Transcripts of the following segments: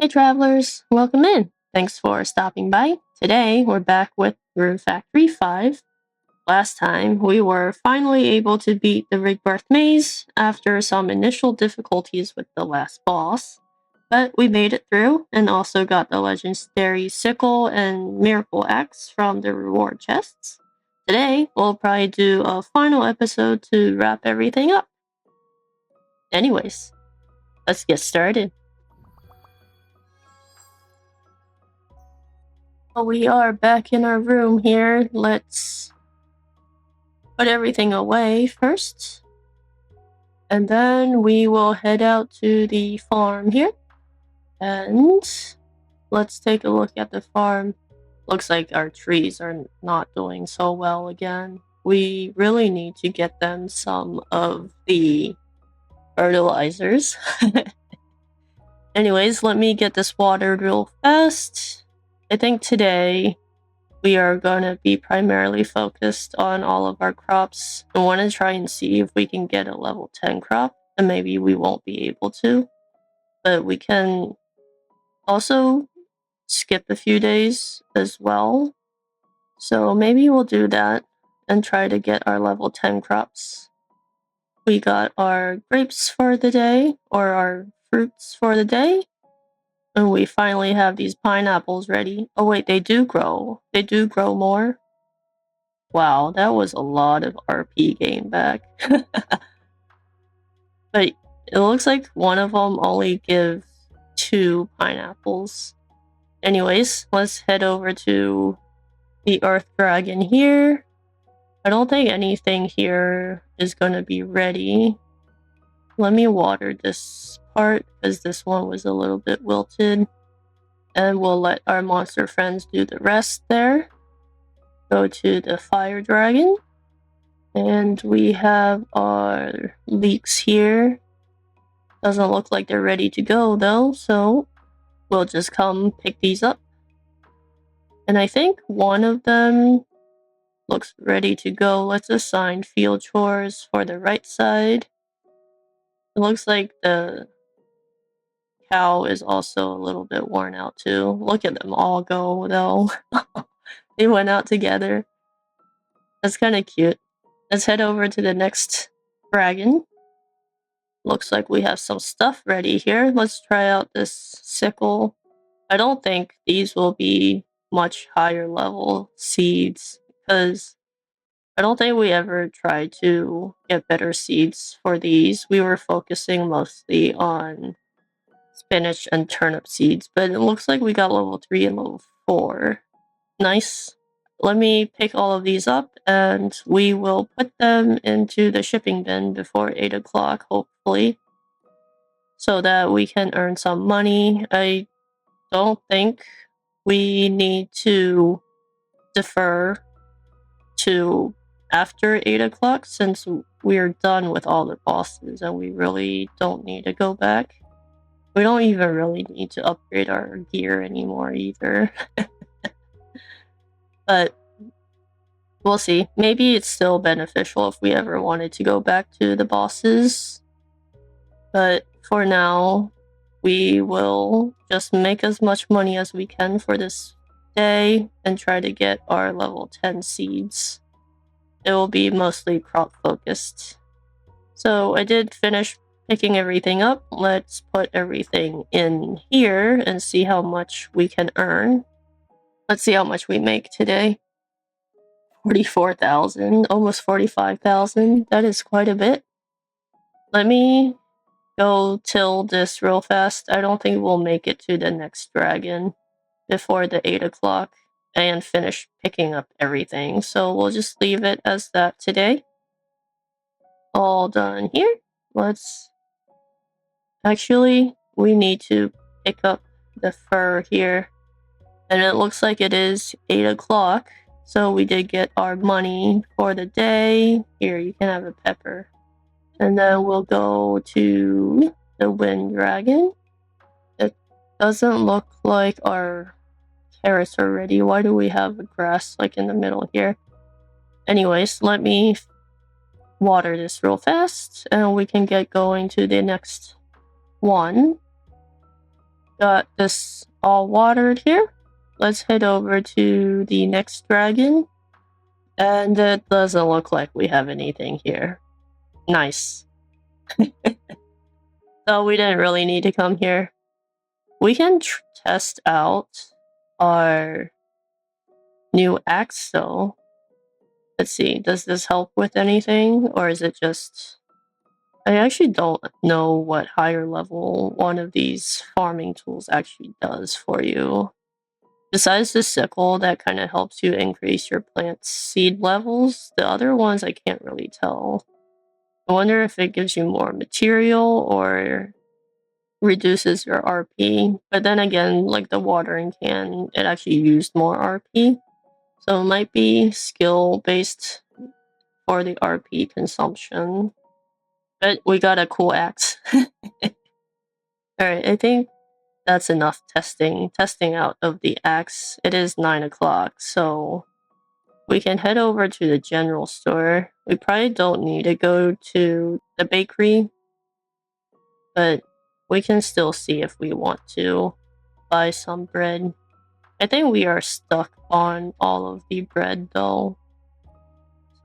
Hey travelers, welcome in. Thanks for stopping by. Today we're back with Rune Factory 5. Last time we were finally able to beat the Rigbarth maze after some initial difficulties with the last boss. But we made it through and also got the legendary sickle and miracle axe from the reward chests. Today we'll probably do a final episode to wrap everything up. Anyways, let's get started. We are back in our room here. Let's put everything away first. And then we will head out to the farm here. And let's take a look at the farm. Looks like our trees are not doing so well again. We really need to get them some of the fertilizers. Anyways, let me get this watered real fast. I think today we are going to be primarily focused on all of our crops. I want to try and see if we can get a level 10 crop, and maybe we won't be able to. But we can also skip a few days as well. So maybe we'll do that and try to get our level 10 crops. We got our grapes for the day, or our fruits for the day. And we finally have these pineapples ready. Oh wait, they do grow. They do grow more. Wow, that was a lot of RP gain back. But it looks like one of them only gives 2 pineapples. Anyways, let's head over to the Earth Dragon here. I don't think anything here is going to be ready. Let me water this part because this one was a little bit wilted. And we'll let our monster friends do the rest there. Go to the Fire Dragon. And we have our leeks here. Doesn't look like they're ready to go though, so we'll just come pick these up. And I think one of them looks ready to go. Let's assign field chores for the right side. It looks like the cow is also a little bit worn out too. Look at them all go though. They went out together. That's kind of cute. Let's head over to the next dragon. Looks like we have some stuff ready here. Let's try out this sickle. I don't think these will be much higher level seeds because I don't think we ever tried to get better seeds for these. We were focusing mostly on spinach and turnip seeds, but it looks like we got level 3 and level 4. Nice. Let me pick all of these up and we will put them into the shipping bin before 8 o'clock, hopefully, so that we can earn some money. I don't think we need to defer to after 8 o'clock since we're done with all the bosses and we really don't need to go back. We don't even really need to upgrade our gear anymore either. But we'll see. Maybe it's still beneficial if we ever wanted to go back to the bosses. But for now, we will just make as much money as we can for this day and try to get our level 10 seeds. It will be mostly crop focused. So I did finish picking everything up. Let's put everything in here and see how much we can earn. Let's see how much we make today. 44,000, almost 45,000. That is quite a bit. Let me go till this real fast. I don't think we'll make it to the next dragon before the 8 o'clock and finish picking up everything. So we'll just leave it as that today. All done here. Let's... Actually, we need to pick up the fur here. And it looks like it is 8 o'clock. So we did get our money for the day. Here, you can have a pepper. And then we'll go to the wind dragon. It doesn't look like our carrots are ready. Why do we have grass like in the middle here? Anyways, let me water this real fast and we can get going to the next one. got this all watered here. Let's head over to the next dragon. And it doesn't look like we have anything here. Nice. So we didn't really need to come here. We can test out our new axe though. Let's see, does this help with anything? Or is it just... I actually don't know what higher level one of these farming tools actually does for you. Besides the sickle, that kind of helps you increase your plant's seed levels. The other ones I can't really tell. I wonder if it gives you more material or reduces your RP. But then again, like the watering can, it actually used more RP. So it might be skill based for the RP consumption. But we got a cool axe. Alright, I think that's enough testing out of the axe. It is 9 o'clock, so we can head over to the general store. We probably don't need to go to the bakery, but we can still see if we want to buy some bread. I think we are stuck on all of the bread though.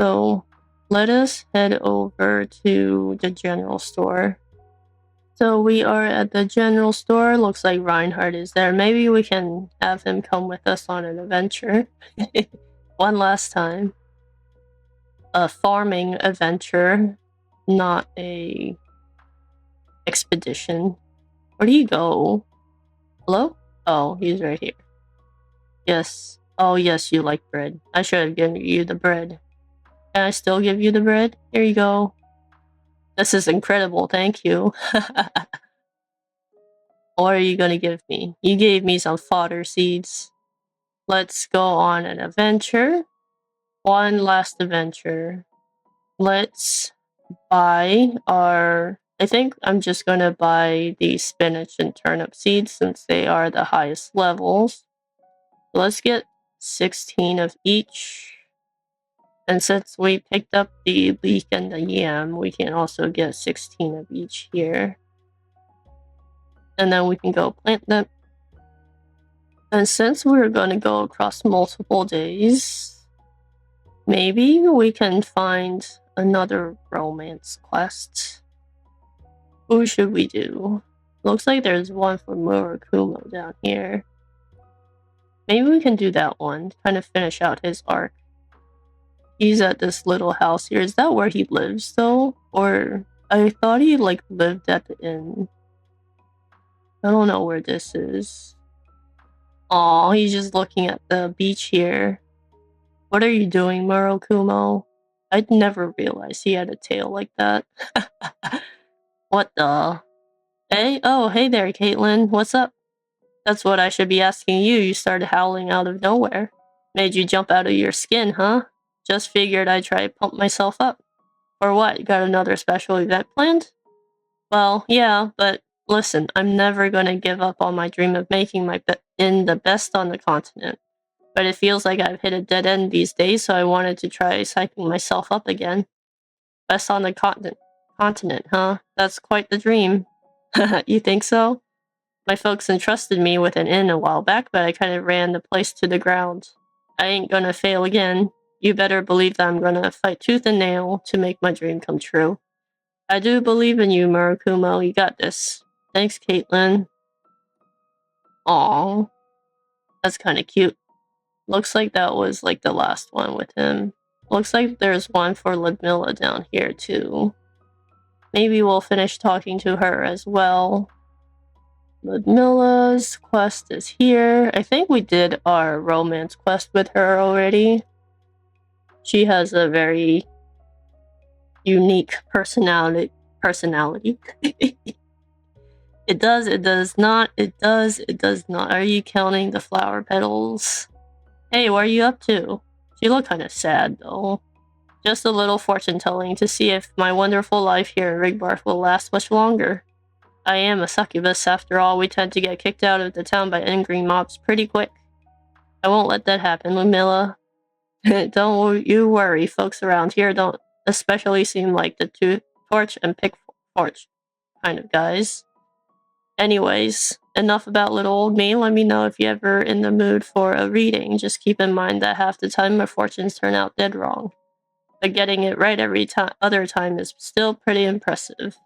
So let us head over to the general store. So we are at the general store. Looks like Reinhardt is there. Maybe we can have him come with us on an adventure. One last time. A farming adventure, not a expedition. Where do you go? Hello? Oh, he's right here. Yes. Oh, yes, you like bread. I should have given you the bread. Can I still give you the bread? Here you go. This is incredible, thank you. What are you gonna give me? You gave me some fodder seeds. Let's go on an adventure. One last adventure. Let's buy our... I think I'm just gonna buy the spinach and turnip seeds since they are the highest levels. Let's get 16 of each. And since we picked up the leek and the yam, we can also get 16 of each here. And then we can go plant them. And since we're going to go across multiple days, maybe we can find another romance quest. Who should we do? Looks like there's one for Murakumo down here. Maybe we can do that one, kind of finish out his arc. He's at this little house here. Is that where he lives though? Or I thought he like lived at the inn. I don't know where this is. Aw, he's just looking at the beach here. What are you doing, Murakumo? I'd never realized he had a tail like that. What the? Hey? Oh, hey there, Kaitlynn. What's up? That's what I should be asking you. You started howling out of nowhere. Made you jump out of your skin, huh? Just figured I'd try to pump myself up. Or what? Got another special event planned? Well, yeah, but listen, I'm never gonna give up on my dream of making my inn the best on the continent. But it feels like I've hit a dead end these days, so I wanted to try psyching myself up again. Best on the continent, huh? That's quite the dream. You think so? My folks entrusted me with an inn a while back, but I kind of ran the place to the ground. I ain't gonna fail again. You better believe that I'm gonna fight tooth and nail to make my dream come true. I do believe in you, Murakumo. You got this. Thanks, Kaitlynn. Aww. That's kind of cute. Looks like that was like the last one with him. Looks like there's one for Ludmilla down here too. Maybe we'll finish talking to her as well. Ludmilla's quest is here. I think we did our romance quest with her already. She has a very unique personality. It does not. Are you counting the flower petals? Hey, what are you up to? She looked kind of sad though. Just a little fortune telling to see if my wonderful life here in Rigbarth will last much longer. I am a succubus after all. We tend to get kicked out of the town by angry mobs pretty quick. I won't let that happen, Ludmilla. Don't you worry, folks around here don't especially seem like the torch and pick torch kind of guys. Anyways, enough about little old me. Let me know if you're ever in the mood for a reading. Just keep in mind that half the time my fortunes turn out dead wrong. But getting it right every other time is still pretty impressive.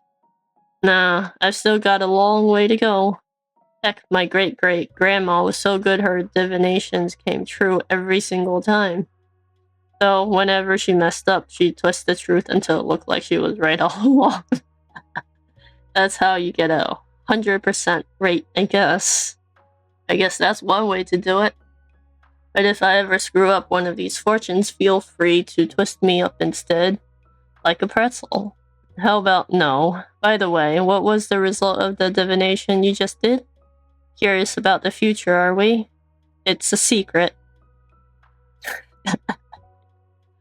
Nah, I've still got a long way to go. Heck, my great-great-grandma was so good her divinations came true every single time. So whenever she messed up, she'd twist the truth until it looked like she was right all along. That's how you get a 100% rate, I guess. I guess that's one way to do it. But if I ever screw up one of these fortunes, feel free to twist me up instead, like a pretzel. How about no? By the way, what was the result of the divination you just did? Curious about the future, are we? It's a secret.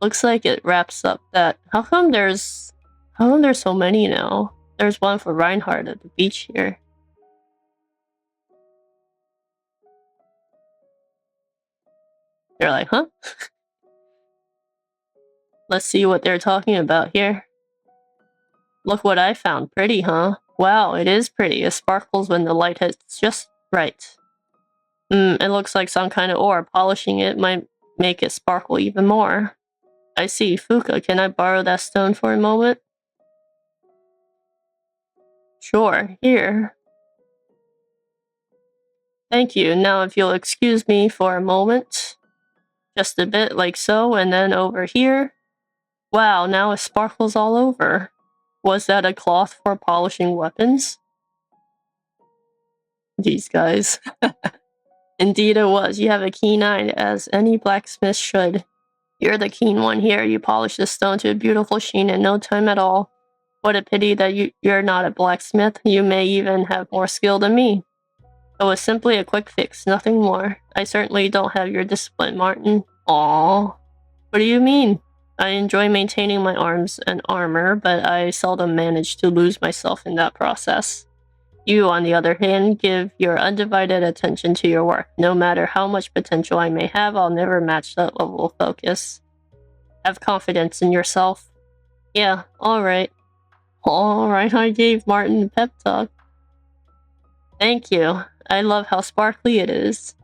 Looks like it wraps up that. How come there's so many now? There's one for Reinhardt at the beach here. They're like, huh? Let's see what they're talking about here. Look what I found. Pretty, huh? Wow, it is pretty. It sparkles when the light hits just right. It looks like some kind of ore. Polishing it might make it sparkle even more. I see. Fuka, can I borrow that stone for a moment? Sure, here. Thank you. Now if you'll excuse me for a moment. Just a bit, like so, and then over here. Wow, now it sparkles all over. Was that a cloth for polishing weapons? These guys. Indeed it was. You have a keen eye, as any blacksmith should. You're the keen one here. You polish the stone to a beautiful sheen in no time at all. What a pity that you're not a blacksmith. You may even have more skill than me. It was simply a quick fix, nothing more. I certainly don't have your discipline, Martin. Aww. What do you mean? I enjoy maintaining my arms and armor, but I seldom manage to lose myself in that process. You, on the other hand, give your undivided attention to your work. No matter how much potential I may have, I'll never match that level of focus. Have confidence in yourself. Yeah, alright. Alright, I gave Martin a pep talk. Thank you. I love how sparkly it is.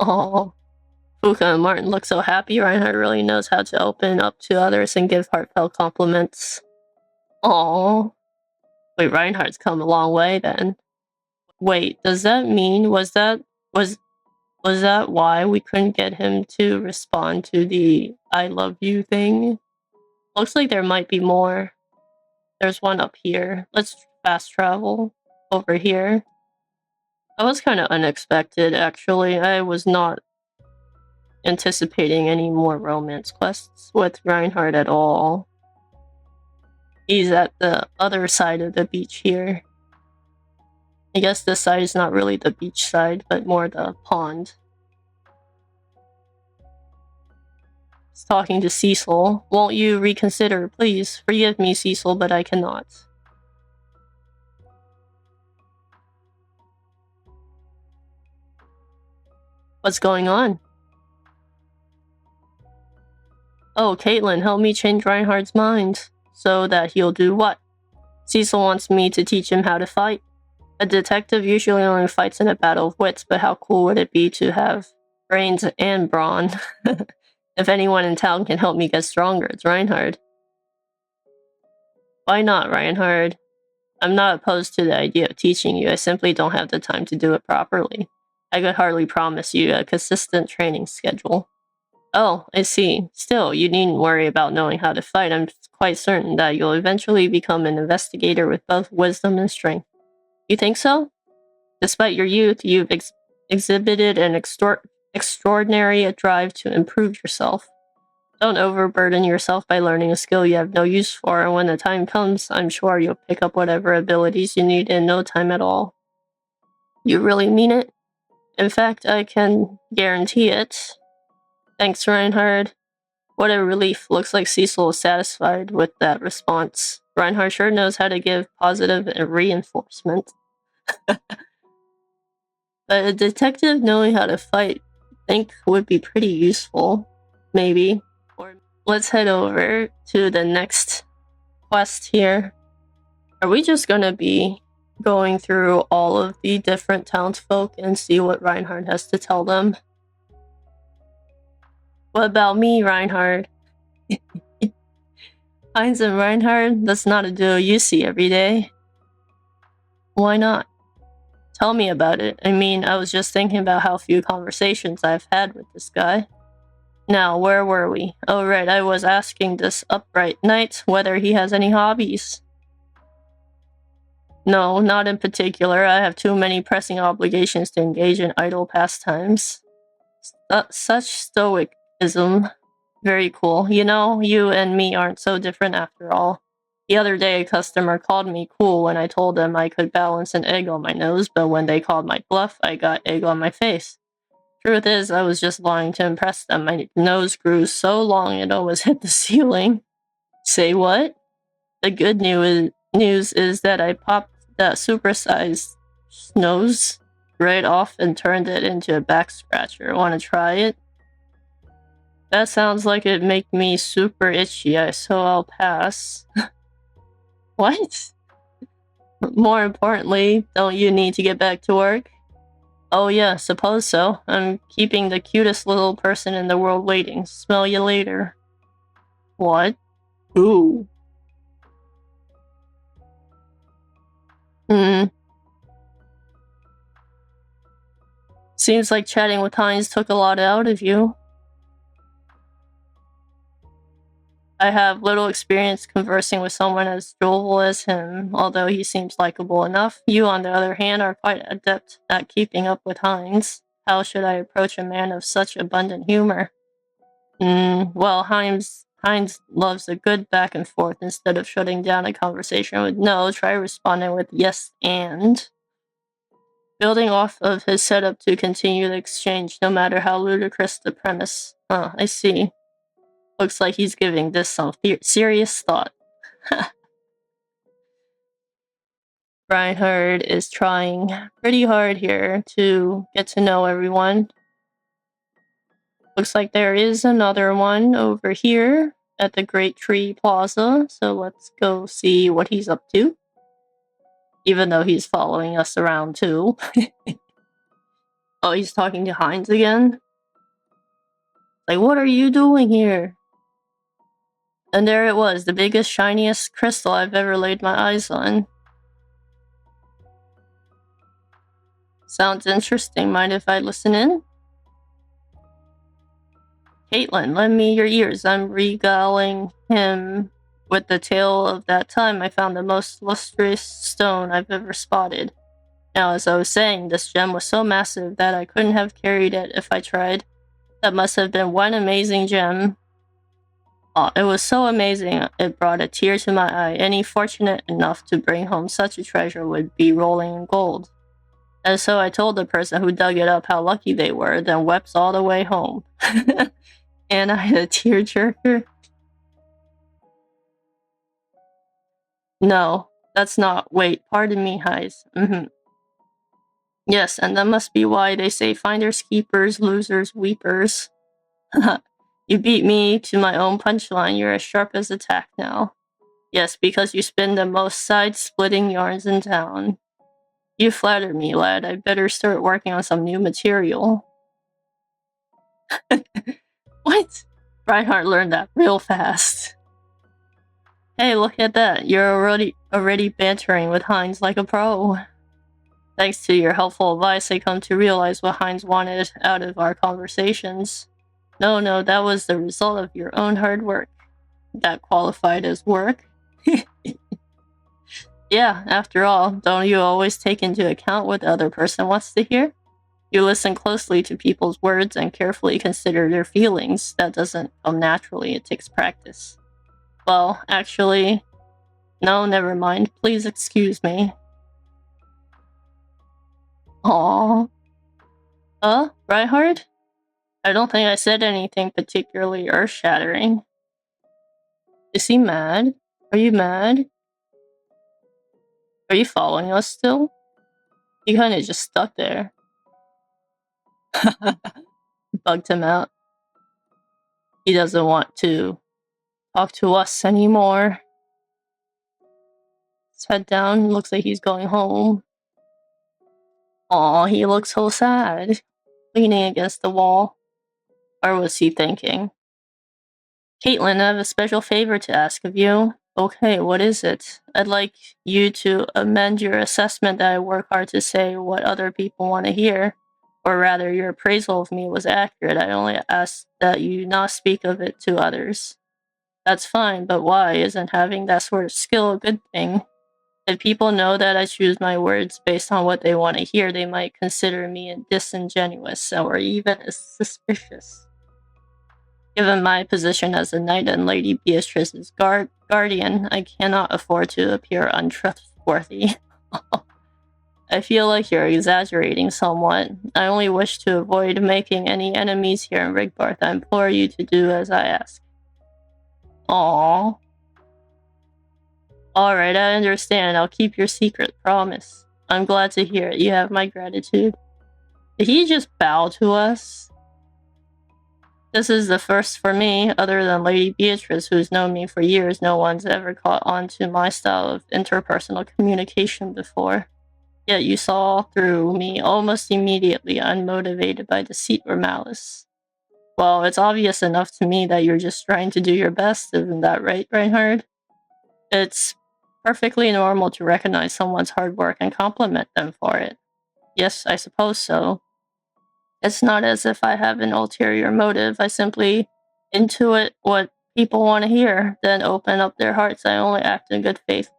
Oh, Fuka and Martin look so happy. Reinhardt really knows how to open up to others and give heartfelt compliments. Oh, wait, Reinhardt's come a long way then. Wait, does that mean was that why we couldn't get him to respond to the "I love you" thing? Looks like there might be more. There's one up here. Let's fast travel over here. That was kind of unexpected, actually. I was not anticipating any more romance quests with Reinhardt at all. He's at the other side of the beach here. I guess this side is not really the beach side, but more the pond. He's talking to Cecil. Won't you reconsider, please? Forgive me, Cecil, but I cannot. What's going on? Oh, Kaitlynn, help me change Reinhardt's mind. So that he'll do what? Cecil wants me to teach him how to fight. A detective usually only fights in a battle of wits, but how cool would it be to have brains and brawn? If anyone in town can help me get stronger, it's Reinhardt. Why not, Reinhardt? I'm not opposed to the idea of teaching you, I simply don't have the time to do it properly. I could hardly promise you a consistent training schedule. Oh, I see. Still, you needn't worry about knowing how to fight. I'm quite certain that you'll eventually become an investigator with both wisdom and strength. You think so? Despite your youth, you've exhibited an extraordinary drive to improve yourself. Don't overburden yourself by learning a skill you have no use for, and when the time comes, I'm sure you'll pick up whatever abilities you need in no time at all. You really mean it? In fact, I can guarantee it. Thanks, Reinhardt. What a relief. Looks like Cecil is satisfied with that response. Reinhardt sure knows how to give positive reinforcement. But a detective knowing how to fight, I think, would be pretty useful. Maybe. Or let's head over to the next quest here. Are we just gonna be going through all of the different townsfolk and see what Reinhard has to tell them? What about me, Reinhard? Heinz and Reinhard? That's not a duo you see every day. Why not? Tell me about it. I mean, I was just thinking about how few conversations I've had with this guy. Now, where were we? Oh right, I was asking this upright knight whether he has any hobbies. No, not in particular. I have too many pressing obligations to engage in idle pastimes. Such stoicism. Very cool. You know, you and me aren't so different after all. The other day, a customer called me cool when I told them I could balance an egg on my nose, but when they called my bluff, I got egg on my face. Truth is, I was just lying to impress them. My nose grew so long it almost hit the ceiling. Say what? The good news is that I popped that supersized nose right off and turned it into a back scratcher. Want to try it? That sounds like it'd make me super itchy, so I'll pass. What? More importantly, don't you need to get back to work? Oh yeah, suppose so. I'm keeping the cutest little person in the world waiting. Smell you later. What? Ooh. Seems like chatting with Heinz took a lot out of you. I have little experience conversing with someone as jovial as him, although he seems likable enough. You, on the other hand, are quite adept at keeping up with Heinz. How should I approach a man of such abundant humor? Well, Heinz loves a good back and forth. Instead of shutting down a conversation with no, try responding with yes and. Building off of his setup to continue the exchange, no matter how ludicrous the premise. I see. Looks like he's giving this some serious thought. Reinhard is trying pretty hard here to get to know everyone. Looks like there is another one over here at the Great Tree Plaza, so let's go see what he's up to. Even though he's following us around too. Oh, he's talking to Heinz again? Like, what are you doing here? And there it was, the biggest, shiniest crystal I've ever laid my eyes on. Sounds interesting. Mind if I listen in? Kaitlynn, lend me your ears. I'm regaling him with the tale of that time I found the most lustrous stone I've ever spotted. Now, as I was saying, this gem was so massive that I couldn't have carried it if I tried. That must have been one amazing gem. Oh, it was so amazing, it brought a tear to my eye. Any fortunate enough to bring home such a treasure would be rolling in gold. And so I told the person who dug it up how lucky they were, then wept all the way home. And I had a tearjerker. No, that's not. Wait, pardon me, Heiss. Yes, and that must be why they say finders keepers, losers weepers. You beat me to my own punchline. You're as sharp as a tack now. Yes, because you spin the most side-splitting yarns in town. You flatter me, lad. I better start working on some new material. What? Reinhard learned that real fast. Hey, look at that. You're already bantering with Heinz like a pro. Thanks to your helpful advice, I come to realize what Heinz wanted out of our conversations. No, that was the result of your own hard work. That qualified as work. Yeah, after all, don't you always take into account what the other person wants to hear? You listen closely to people's words and carefully consider their feelings. That doesn't come naturally, it takes practice. Well, actually, no, never mind. Please excuse me. Aww. Reinhard? I don't think I said anything particularly earth-shattering. Is he mad? Are you mad? Are you following us still? He kinda just stuck there. Bugged him out. He doesn't want to talk to us anymore. Let's head down. Looks like he's going home. Aw, he looks so sad. Leaning against the wall. Or was he thinking? Kaitlynn, I have a special favor to ask of you. Okay, what is it? I'd like you to amend your assessment that I work hard to say what other people want to hear. Or rather, your appraisal of me was accurate. I only ask that you not speak of it to others. That's fine, but why? Isn't having that sort of skill a good thing? If people know that I choose my words based on what they want to hear, they might consider me disingenuous or even suspicious. Given my position as a knight and Lady Beatrice's guardian, I cannot afford to appear untrustworthy. I feel like you're exaggerating somewhat. I only wish to avoid making any enemies here in Rigbarth. I implore you to do as I ask. Aww. Alright, I understand. I'll keep your secret, promise. I'm glad to hear it. You have my gratitude. Did he just bow to us? This is the first for me. Other than Lady Beatrice, who's known me for years, no one's ever caught on to my style of interpersonal communication before. Yet you saw through me almost immediately, unmotivated by deceit or malice. Well, it's obvious enough to me that you're just trying to do your best, isn't that right, Reinhard? It's perfectly normal to recognize someone's hard work and compliment them for it. Yes, I suppose so. It's not as if I have an ulterior motive. I simply intuit what people want to hear, then open up their hearts. I only act in good faith.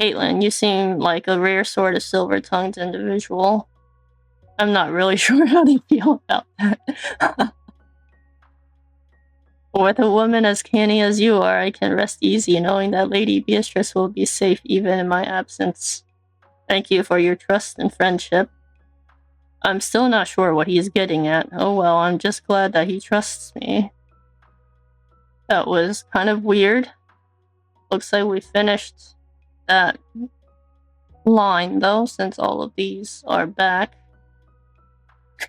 Kaitlynn, you seem like a rare sort of silver-tongued individual. I'm not really sure how to feel about that. With a woman as canny as you are, I can rest easy knowing that Lady Beatrice will be safe even in my absence. Thank you for your trust and friendship. I'm still not sure what he's getting at. Oh well, I'm just glad that he trusts me. That was kind of weird. Looks like we finished that line though, since all of these are back.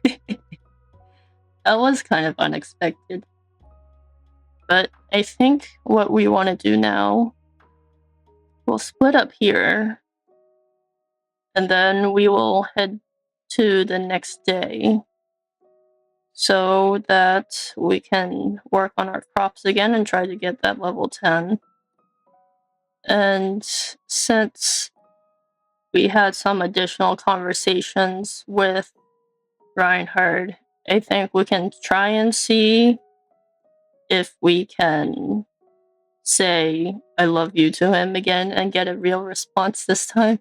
That was kind of unexpected. But I think what we want to do now, we'll split up here. And then we will head to the next day so that we can work on our crops again and try to get that level 10. And since we had some additional conversations with Reinhard, I think we can try and see if we can say I love you to him again and get a real response this time.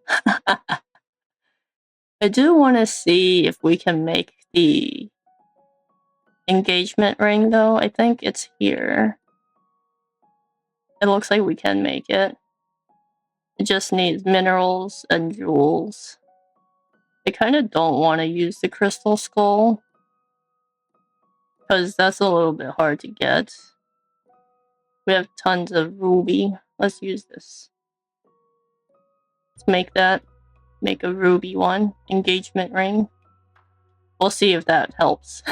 I do want to see if we can make the engagement ring though. I think it's here. It looks like we can make it. It just needs minerals and jewels. I kind of don't want to use the crystal skull because that's a little bit hard to get. We have tons of ruby. Let's use this. Let's make that. Make a ruby one. Engagement ring. We'll see if that helps.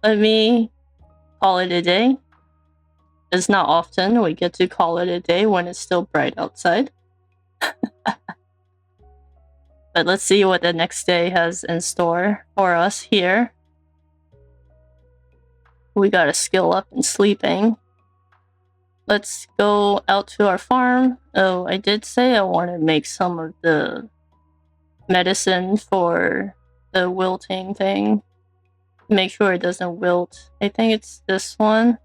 Let me call it a day. It's not often we get to call it a day when it's still bright outside. But let's see what the next day has in store for us here. We gotta skill up in sleeping. Let's go out to our farm. Oh, I did say I want to make some of the medicine for the wilting thing. Make sure it doesn't wilt. I think it's this one.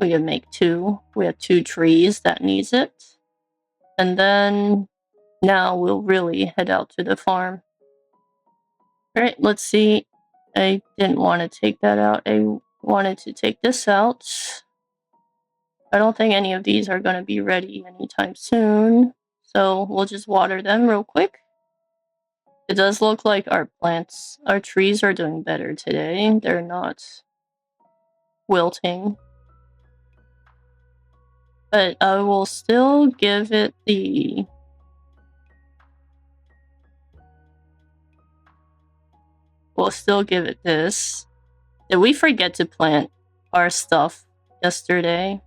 We can make 2. We have 2 trees that needs it. And then now we'll really head out to the farm. Alright, let's see. I didn't want to take that out. I wanted to take this out. I don't think any of these are going to be ready anytime soon. So we'll just water them real quick. It does look like our trees are doing better today. They're not wilting. But I will still give it the... We'll still give it this. Did we forget to plant our stuff yesterday?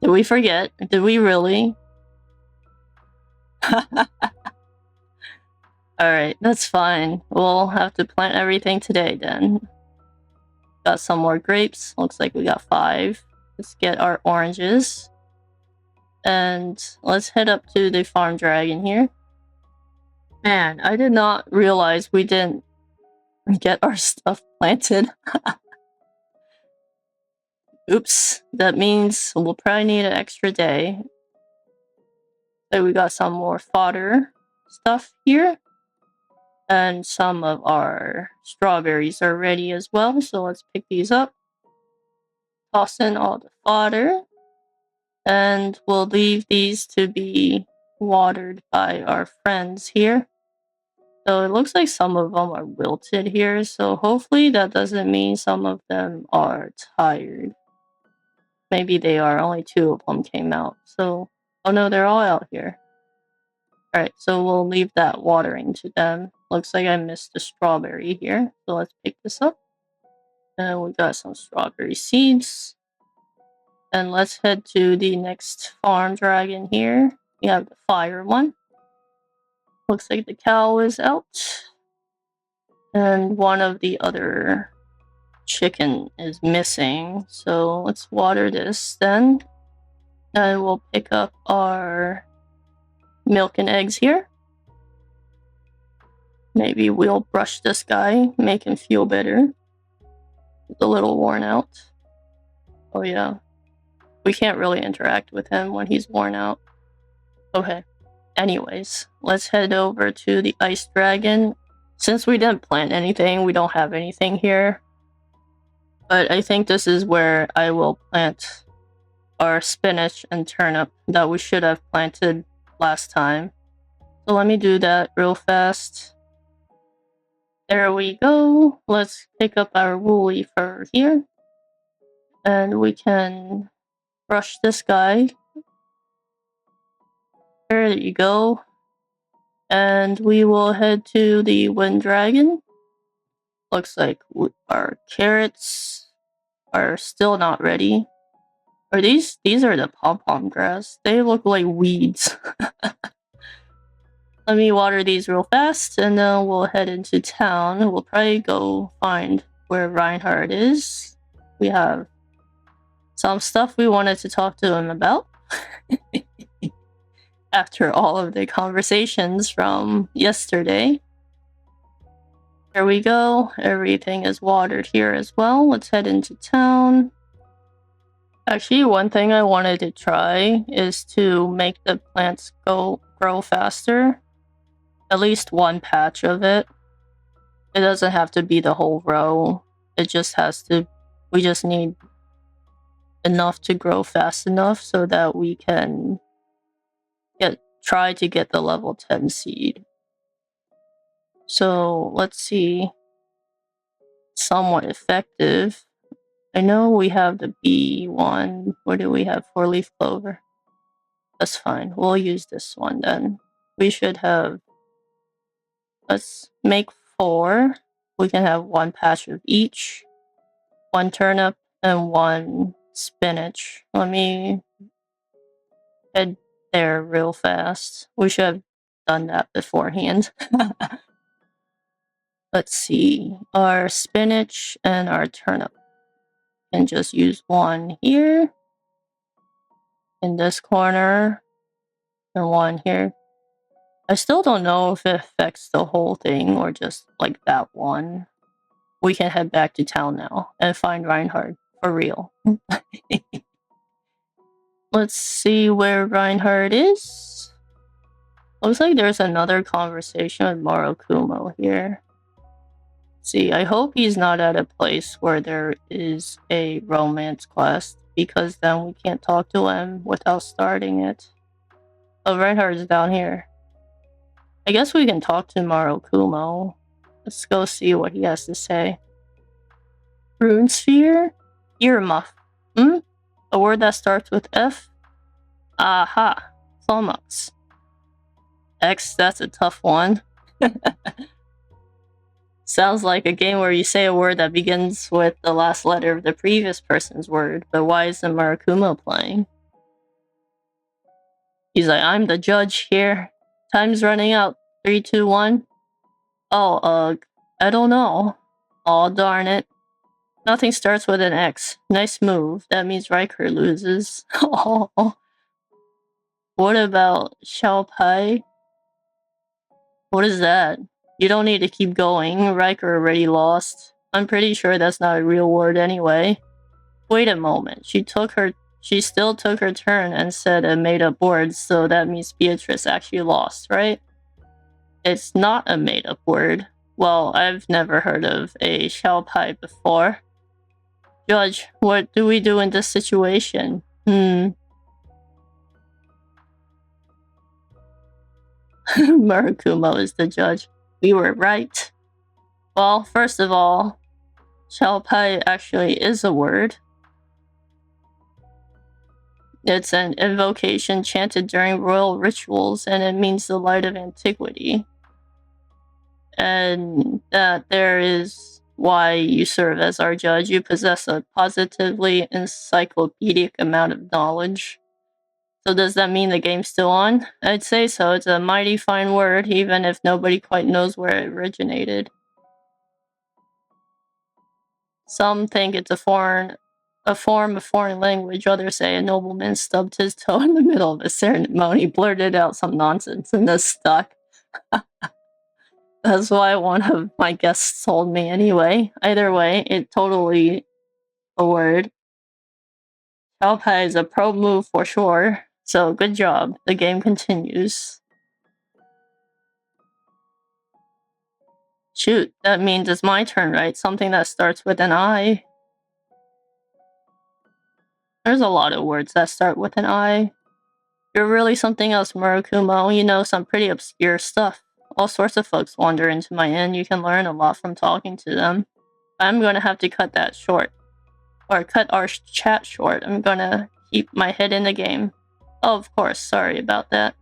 Did we forget? Did we really? Alright, that's fine. We'll have to plant everything today then. Got some more grapes. Looks like we got 5. Let's get our oranges. And let's head up to the farm dragon here. Man, I did not realize we didn't get our stuff planted. Oops, that means we'll probably need an extra day. So we got some more fodder stuff here. And some of our strawberries are ready as well, so let's pick these up. Toss in all the fodder. And we'll leave these to be watered by our friends here. So it looks like some of them are wilted here, so hopefully that doesn't mean some of them are tired. Maybe they are, only 2 of them came out. So, oh no, they're all out here. Alright, so we'll leave that watering to them. Looks like I missed a strawberry here, so let's pick this up. And we got some strawberry seeds. And let's head to the next farm dragon here. We have the fire one. Looks like the cow is out. And one of the other chicken is missing. So let's water this then. And we'll pick up our milk and eggs here. Maybe we'll brush this guy, make him feel better. He's a little worn out. Oh yeah. We can't really interact with him when he's worn out. Okay. Anyways, let's head over to the ice dragon. Since we didn't plant anything, we don't have anything here. But I think this is where I will plant our spinach and turnip that we should have planted last time. So let me do that real fast. There we go. Let's pick up our woolly fur here. And we can brush this guy. There you go. And we will head to the wind dragon. Looks like our carrots are still not ready. Or these are the pom-pom grass. They look like weeds. Let me water these real fast, and then we'll head into town. We'll probably go find where Reinhardt is. We have some stuff we wanted to talk to him about. After all of the conversations from yesterday. There we go. Everything is watered here as well. Let's head into town. Actually, one thing I wanted to try is to make the plants grow faster. At least one patch of it. It doesn't have to be the whole row. It just has to... We just need enough to grow fast enough so that we can try to get the level 10 seed. So let's see. Somewhat effective. I know we have the bee one. Where do we have 4-leaf clover? That's fine. We'll use this one then. We should have... Let's make 4. We can have 1 patch of each. 1 turnip and 1 spinach. Let me head there real fast. We should have done that beforehand. Let's see. Our spinach and our turnip. And just use 1 here. In this corner. And 1 here. I still don't know if it affects the whole thing or just like that one. We can head back to town now and find Reinhardt for real. Let's see where Reinhardt is. Looks like there's another conversation with Morokumo here. See, I hope he's not at a place where there is a romance quest, because then we can't talk to him without starting it. Oh, Reinhardt's down here. I guess we can talk to Morokumo. Let's go see what he has to say. Rune sphere? Earmuff. A word that starts with F? Aha. Flummox. X, that's a tough one. Sounds like a game where you say a word that begins with the last letter of the previous person's word, but why isn't Morokumo playing? He's like, I'm the judge here. Time's running out. 3, 2, 1. Oh, I don't know. Aw, darn it. Nothing starts with an X. Nice move. That means Riker loses. Oh. What about Xiao Pai? What is that? You don't need to keep going. Riker already lost. I'm pretty sure that's not a real word anyway. Wait a moment. She still took her turn and said a made-up word, so that means Beatrice actually lost, right? It's not a made-up word. Well, I've never heard of a Xiao Pai before. Judge, what do we do in this situation? Murakumo is the judge. We were right. Well, first of all, Xiao Pai actually is a word. It's an invocation chanted during royal rituals, and it means the light of antiquity. And that there is why you serve as our judge. You possess a positively encyclopedic amount of knowledge. So does that mean the game's still on? I'd say so. It's a mighty fine word, even if nobody quite knows where it originated. Some think it's a form of foreign language. Others say a nobleman stubbed his toe in the middle of a ceremony, blurted out some nonsense, and this stuck. That's why one of my guests told me anyway. Either way, it's totally a word. Xiaopai is a pro move for sure. So good job. The game continues. Shoot, that means it's my turn, right? Something that starts with an I. There's a lot of words that start with an I. You're really something else, Murakumo. You know some pretty obscure stuff. All sorts of folks wander into my inn. You can learn a lot from talking to them. I'm gonna have to cut that short. Or cut our chat short. I'm gonna keep my head in the game. Oh, of course. Sorry about that.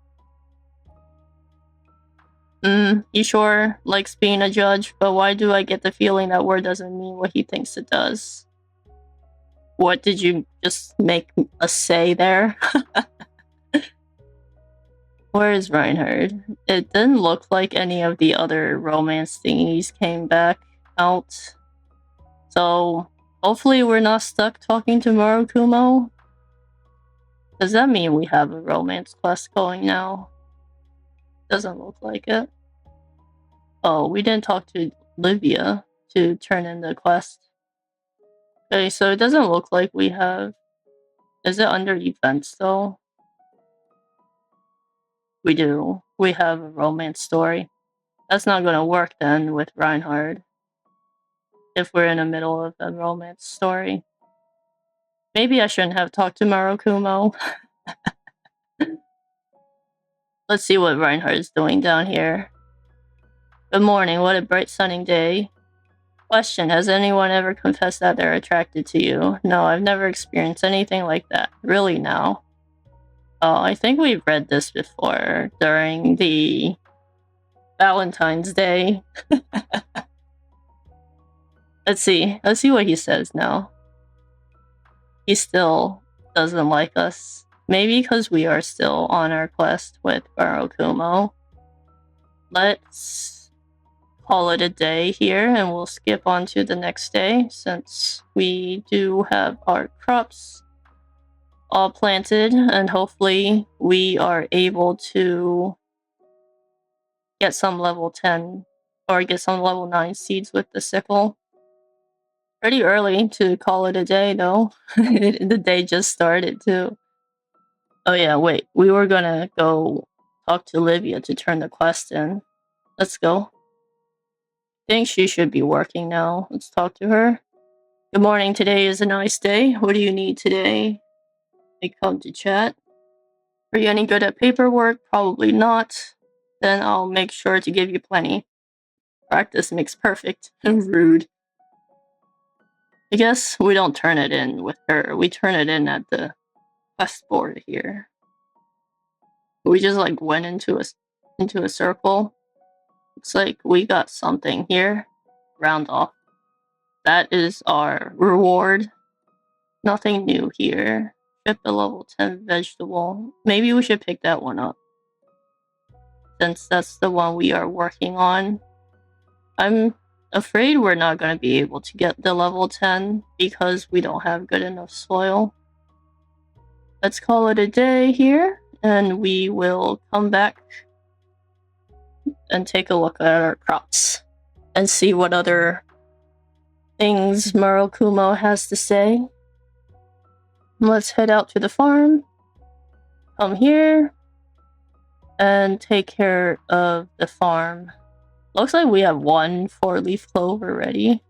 He sure likes being a judge, but why do I get the feeling that word doesn't mean what he thinks it does? What did you just make us say there? Where is Reinhard? It didn't look like any of the other romance thingies came back out. So, hopefully we're not stuck talking to Murakumo. Does that mean we have a romance quest going now? Doesn't look like it. Oh, we didn't talk to Livia to turn in the quest. Okay, so it doesn't look like we have... Is it under events though? We do. We have a romance story. That's not gonna work then with Reinhard. If we're in the middle of a romance story. Maybe I shouldn't have talked to Murakumo. Let's see what Reinhard is doing down here. Good morning, what a bright sunny day. Question, has anyone ever confessed that they're attracted to you? No, I've never experienced anything like that. Really now? Oh, I think we've read this before during the Valentine's Day. Let's see what he says now. He still doesn't like us. Maybe because we are still on our quest with Murakumo. Let's call it a day here and we'll skip on to the next day since we do have our crops all planted and hopefully we are able to get some level 10 or get some level 9 seeds with the sickle. Pretty early to call it a day though. The day just started too. Oh yeah, wait. We were gonna go talk to Livia to turn the quest in. Let's go. I think she should be working now. Let's talk to her. Good morning. Today is a nice day. What do you need today? I come to chat. Are you any good at paperwork? Probably not. Then I'll make sure to give you plenty. Practice makes perfect. Rude. I guess we don't turn it in with her. We turn it in at the quest board here. We just like went into a circle. Looks like we got something here. Round off. That is our reward. Nothing new here. ship a level 10 vegetable. Maybe we should pick that one up, since that's the one we are working on. I'm afraid we're not going to be able to get the level 10 because we don't have good enough soil. Let's call it a day here, and we will come back and take a look at our crops and see what other things Murakumo has to say. Let's head out to the farm, come here, and take care of the farm. Looks like we have one 4-leaf clover ready.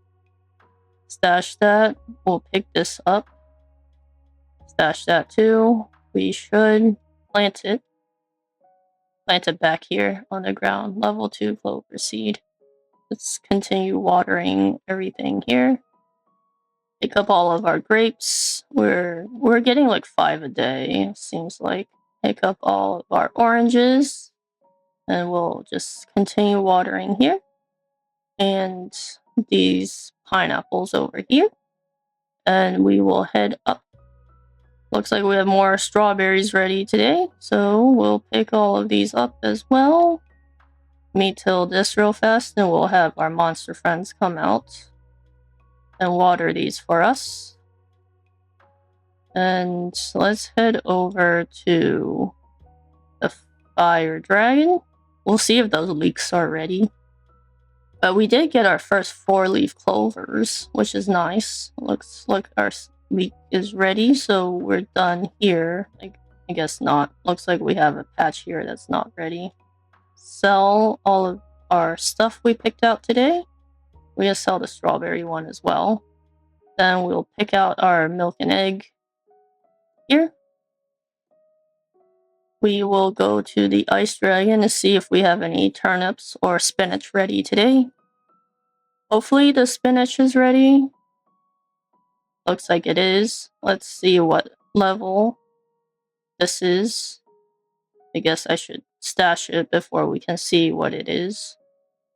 Stash that. We'll pick this up. Stash that too. We should plant it. Plant it back here on the ground. Level 2 clover seed. Let's continue watering everything here. Pick up all of our grapes. We're getting like 5 a day, seems like. Pick up all of our oranges. And we'll just continue watering here. And these pineapples over here. And we will head up. Looks like we have more strawberries ready today. So we'll pick all of these up as well. Me till this real fast, and we'll have our monster friends come out and water these for us. And let's head over to the fire dragon. We'll see if those leeks are ready. But we did get our first 4-leaf clovers, which is nice. Looks like our leek is ready, so we're done here. I guess not. Looks like we have a patch here that's not ready. Sell all of our stuff we picked out today. We just sell the strawberry one as well. Then we'll pick out our milk and egg here. We will go to the ice dragon to see if we have any turnips or spinach ready today. Hopefully the spinach is ready. Looks like it is. Let's see what level this is. I guess I should stash it before we can see what it is.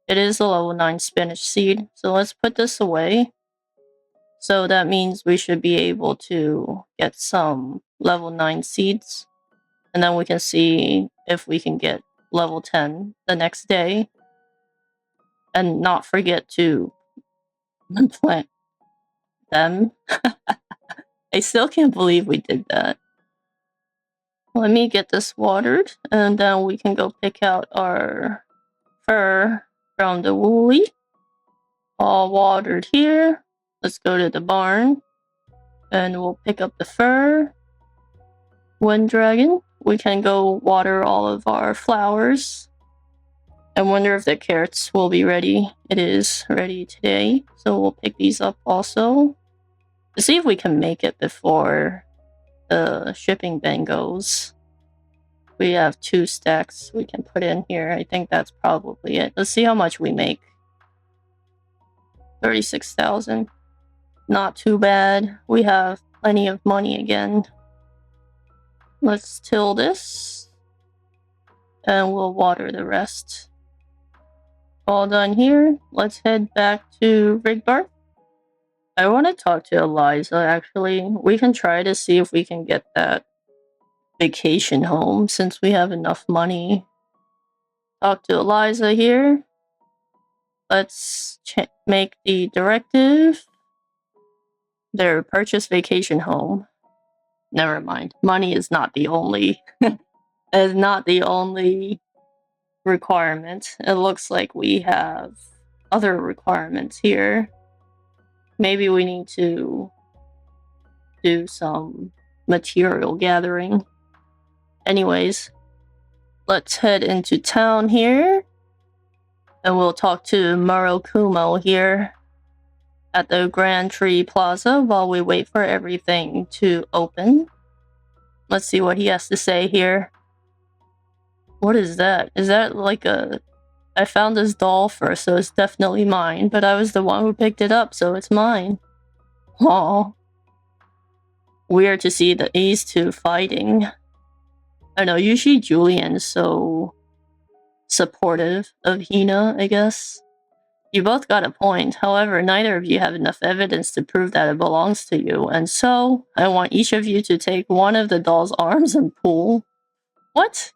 It is a level 9 spinach seed. So let's put this away. So that means we should be able to get some level 9 seeds. And then we can see if we can get level 10 the next day. And not forget to plant them. I still can't believe we did that. Let me get this watered, and then we can go pick out our fur from the woolly. All watered here. Let's go to the barn, and we'll pick up the fur. Wind dragon. We can go water all of our flowers. I wonder if the carrots will be ready. It is ready today, so we'll pick these up also. To see if we can make it before the shipping ban goes. We have 2 stacks we can put in here. I think that's probably it. Let's see how much we make. 36,000. Not too bad. We have plenty of money again. Let's till this. And we'll water the rest. All done here. Let's head back to Rigbarth. I want to talk to Eliza, actually. We can try to see if we can get that vacation home since we have enough money. Talk to Eliza here. Let's make the directive. Their purchase vacation home. Never mind. Money is not the only is not the only requirement. It looks like we have other requirements here. Maybe we need to do some material gathering. Anyways, let's head into town here. And we'll talk to Murakumo here at the Grand Tree Plaza while we wait for everything to open. Let's see what he has to say here. What is that? Is that like a... I found this doll first, so it's definitely mine, but I was the one who picked it up, so it's mine. Aw. Weird to see these two fighting. I know, usually Julian is so supportive of Hina, I guess. You both got a point. However, neither of you have enough evidence to prove that it belongs to you, and so I want each of you to take one of the doll's arms and pull. What?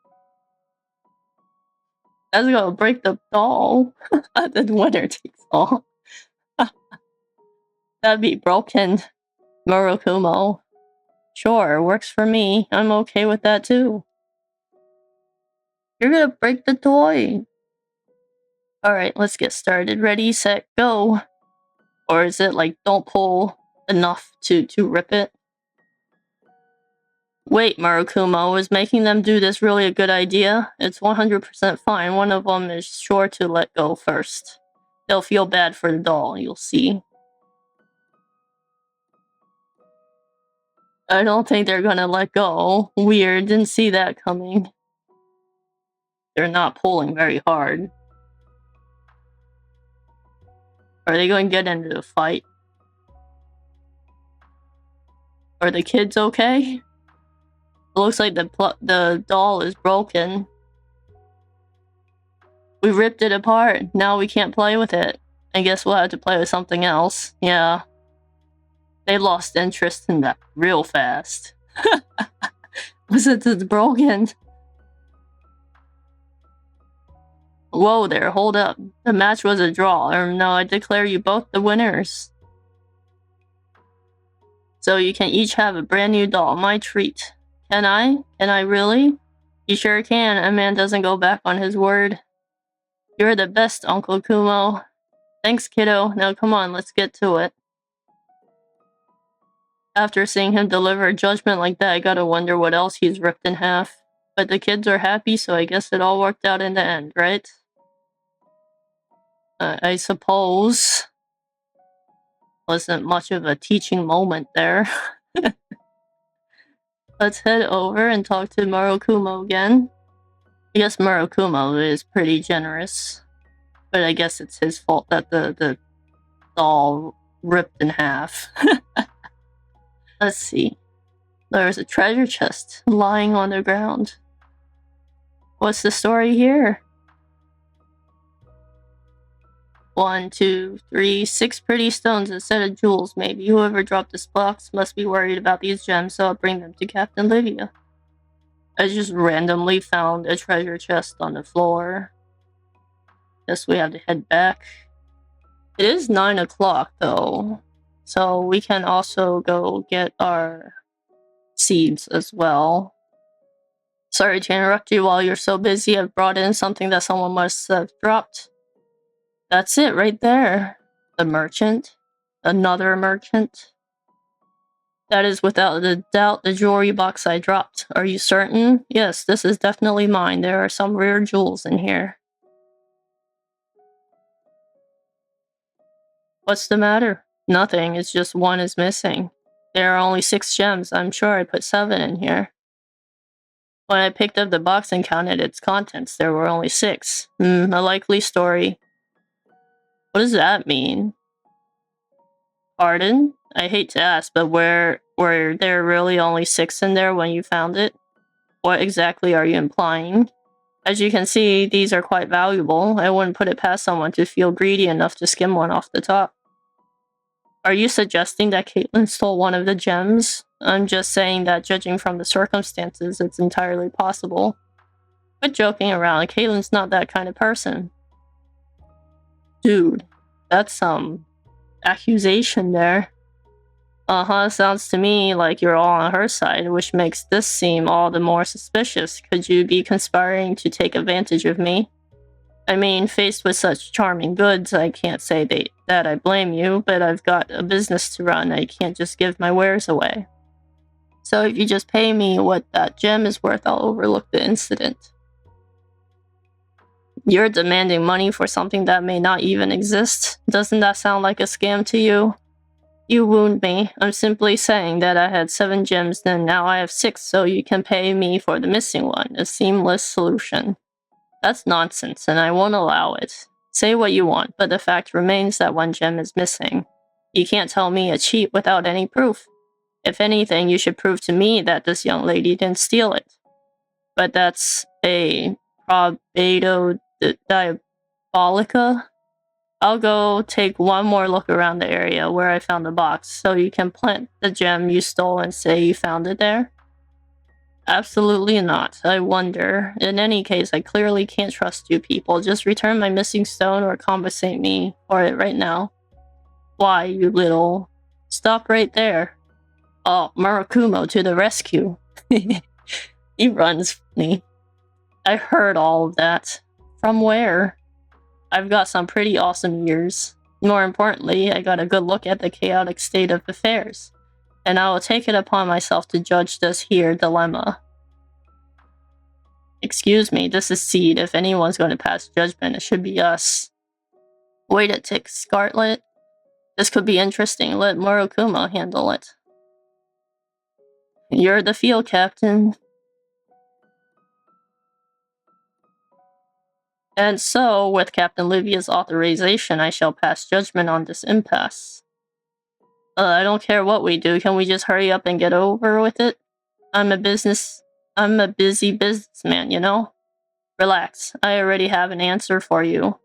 That's gonna break the doll. The winner takes all. That'd be broken. Murakumo. Sure, works for me. I'm okay with that too. You're gonna break the toy. Alright, let's get started. Ready, set, go. Or is it like, don't pull enough to rip it? Wait, Murakumo, is making them do this really a good idea? It's 100% fine. One of them is sure to let go first. They'll feel bad for the doll, you'll see. I don't think they're gonna let go. Weird, didn't see that coming. They're not pulling very hard. Are they going to get into a fight? Are the kids okay? It looks like the doll is broken. We ripped it apart. Now we can't play with it. I guess we'll have to play with something else. Yeah. They lost interest in that real fast. Was it broken? Whoa there, hold up. The match was a draw. No, I declare you both the winners. So you can each have a brand new doll. My treat. Can I? Can I really? You sure can. A man doesn't go back on his word. You're the best, Uncle Kumo. Thanks, kiddo. Now come on, let's get to it. After seeing him deliver a judgment like that, I gotta wonder what else he's ripped in half. But the kids are happy, so I guess it all worked out in the end, right? I suppose. Wasn't much of a teaching moment there. Let's head over and talk to Murakumo again. I guess Murakumo is pretty generous. But I guess it's his fault that the doll ripped in half. Let's see. There's a treasure chest lying on the ground. What's the story here? 1, 2, 3, 6 pretty stones instead of jewels, maybe. Whoever dropped this box must be worried about these gems, so I'll bring them to Captain Livia. I just randomly found a treasure chest on the floor. Guess we have to head back. It is 9 o'clock, though, so we can also go get our seeds as well. Sorry to interrupt you while you're so busy. I've brought in something that someone must have dropped. That's it right there. The merchant. Another merchant. That is without a doubt the jewelry box I dropped. Are you certain? Yes, this is definitely mine. There are some rare jewels in here. What's the matter? Nothing, it's just one is missing. There are only 6 gems. I'm sure I put 7 in here. When I picked up the box and counted its contents, there were only 6. A likely story. What does that mean? Pardon? I hate to ask, but were there really only 6 in there when you found it? What exactly are you implying? As you can see, these are quite valuable. I wouldn't put it past someone to feel greedy enough to skim one off the top. Are you suggesting that Kaitlynn stole one of the gems? I'm just saying that judging from the circumstances, it's entirely possible. Quit joking around. Kaitlynn's not that kind of person. Dude, that's some accusation there. Sounds to me like you're all on her side, which makes this seem all the more suspicious. Could you be conspiring to take advantage of me? I mean, faced with such charming goods, I can't say that I blame you, but I've got a business to run. I can't just give my wares away. So if you just pay me what that gem is worth, I'll overlook the incident. You're demanding money for something that may not even exist? Doesn't that sound like a scam to you? You wound me. I'm simply saying that I had 7 gems, then now I have 6, so you can pay me for the missing one. A seamless solution. That's nonsense, and I won't allow it. Say what you want, but the fact remains that 1 gem is missing. You can't tell me a cheat without any proof. If anything, you should prove to me that this young lady didn't steal it. But that's a probado diabolica? I'll go take one more look around the area where I found the box, so you can plant the gem you stole and say you found it there? Absolutely not. I wonder. In any case, I clearly can't trust you people. Just return my missing stone or compensate me for it right now. Why, you little... Stop right there. Oh, Murakumo to the rescue. He runs me. I heard all of that. From where? I've got some pretty awesome ears. More importantly, I got a good look at the chaotic state of affairs. And I will take it upon myself to judge this here dilemma. Excuse me, this is Seed. If anyone's going to pass judgment, it should be us. Wait a tick, Scarlet. This could be interesting. Let Murakumo handle it. You're the field captain. And so, with Captain Livia's authorization, I shall pass judgment on this impasse. I don't care what we do. Can we just hurry up and get over with it? I'm a busy businessman, you know? Relax. I already have an answer for you.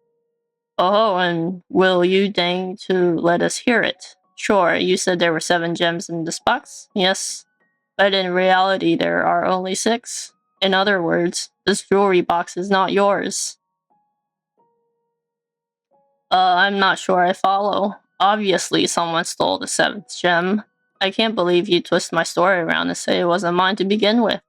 Oh, and will you deign to let us hear it? Sure, you said there were 7 gems in this box? Yes. But in reality, there are only 6. In other words, this jewelry box is not yours. I'm not sure I follow. Obviously, someone stole the 7th gem. I can't believe you twist my story around and say it wasn't mine to begin with.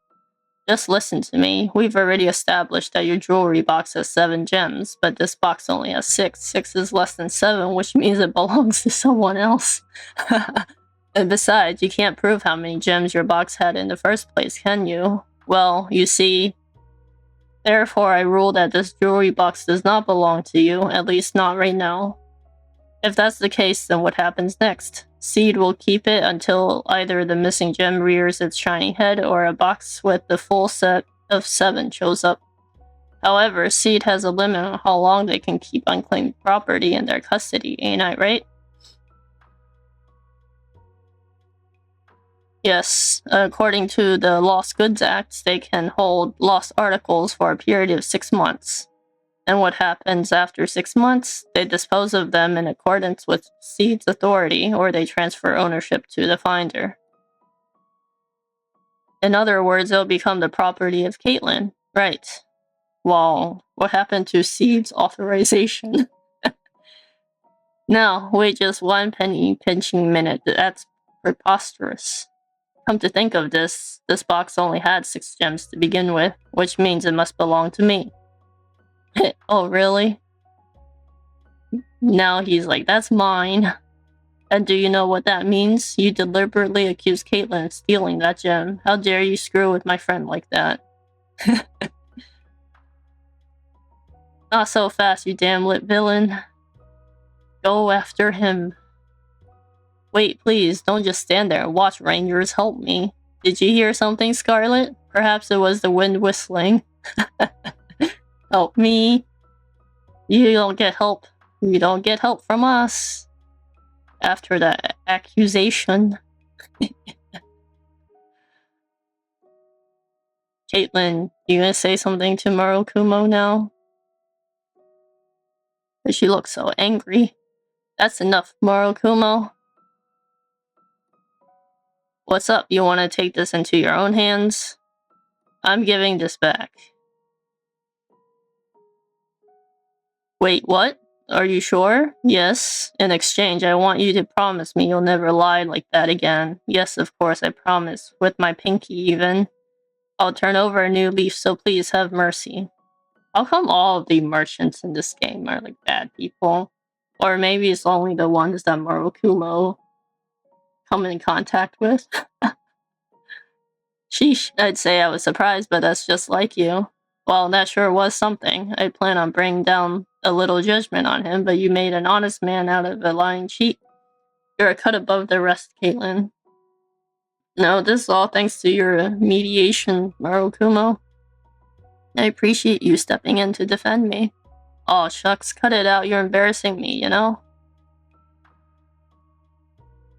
Just listen to me. We've already established that your jewelry box has 7 gems, but this box only has 6. 6 is less than 7, which means it belongs to someone else. And besides, you can't prove how many gems your box had in the first place, can you? Well, you see... Therefore, I rule that this jewelry box does not belong to you, at least not right now. If that's the case, then what happens next? Seed will keep it until either the missing gem rears its shiny head or a box with the full set of 7 shows up. However, Seed has a limit on how long they can keep unclaimed property in their custody, ain't I right? Yes, according to the Lost Goods Act, they can hold lost articles for a period of 6 months. And what happens after 6 months? They dispose of them in accordance with Seed's authority, or they transfer ownership to the finder. In other words, it'll become the property of Kaitlynn. Right. Well, what happened to Seed's authorization? No, wait just 1 penny pinching minute. That's preposterous. Come to think of this box only had 6 gems to begin with, which means it must belong to me. Oh, really? Now he's like, that's mine. And do you know what that means? You deliberately accused Kaitlynn of stealing that gem. How dare you screw with my friend like that? Not so fast, you damn lit villain. Go after him. Wait, please, don't just stand there and watch Rangers. Help me. Did you hear something, Scarlet? Perhaps it was the wind whistling. Help me. You don't get help. You don't get help from us. After that accusation. Kaitlynn, you gonna say something to Murakumo now? But she looks so angry. That's enough, Murakumo. What's up? You want to take this into your own hands? I'm giving this back. Wait, what? Are you sure? Yes. In exchange, I want you to promise me you'll never lie like that again. Yes, of course, I promise. With my pinky, even. I'll turn over a new leaf, so please have mercy. How come all of the merchants in this game are like bad people? Or maybe it's only the ones that Murakumo come in contact with? Sheesh, I'd say I was surprised, but that's just like you. Well, that sure was something. I plan on bringing down a little judgment on him, but you made an honest man out of a lying cheat. You're a cut above the rest, Kaitlynn. No, this is all thanks to your mediation, Murakumo. I appreciate you stepping in to defend me. Aw, shucks, cut it out, you're embarrassing me, you know?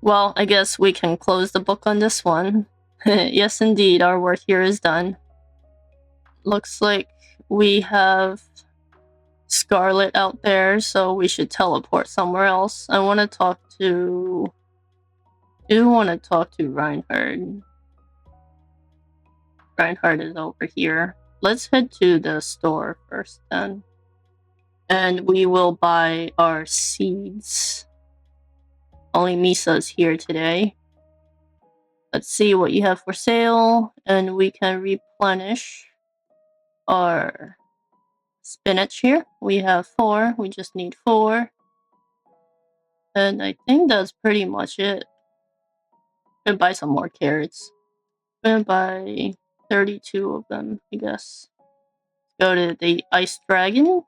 Well, I guess we can close the book on this one. Yes, indeed, our work here is done. Looks like we have Scarlet out there, so we should teleport somewhere else. I want to talk to... Reinhardt. Reinhardt is over here. Let's head to the store first then. And we will buy our seeds. Only Misa's here today. Let's see what you have for sale, and we can replenish our spinach here. We have 4, we just need 4. And I think that's pretty much it. I'm gonna buy some more carrots. I'm gonna buy 32 of them, I guess. Go to the ice dragon.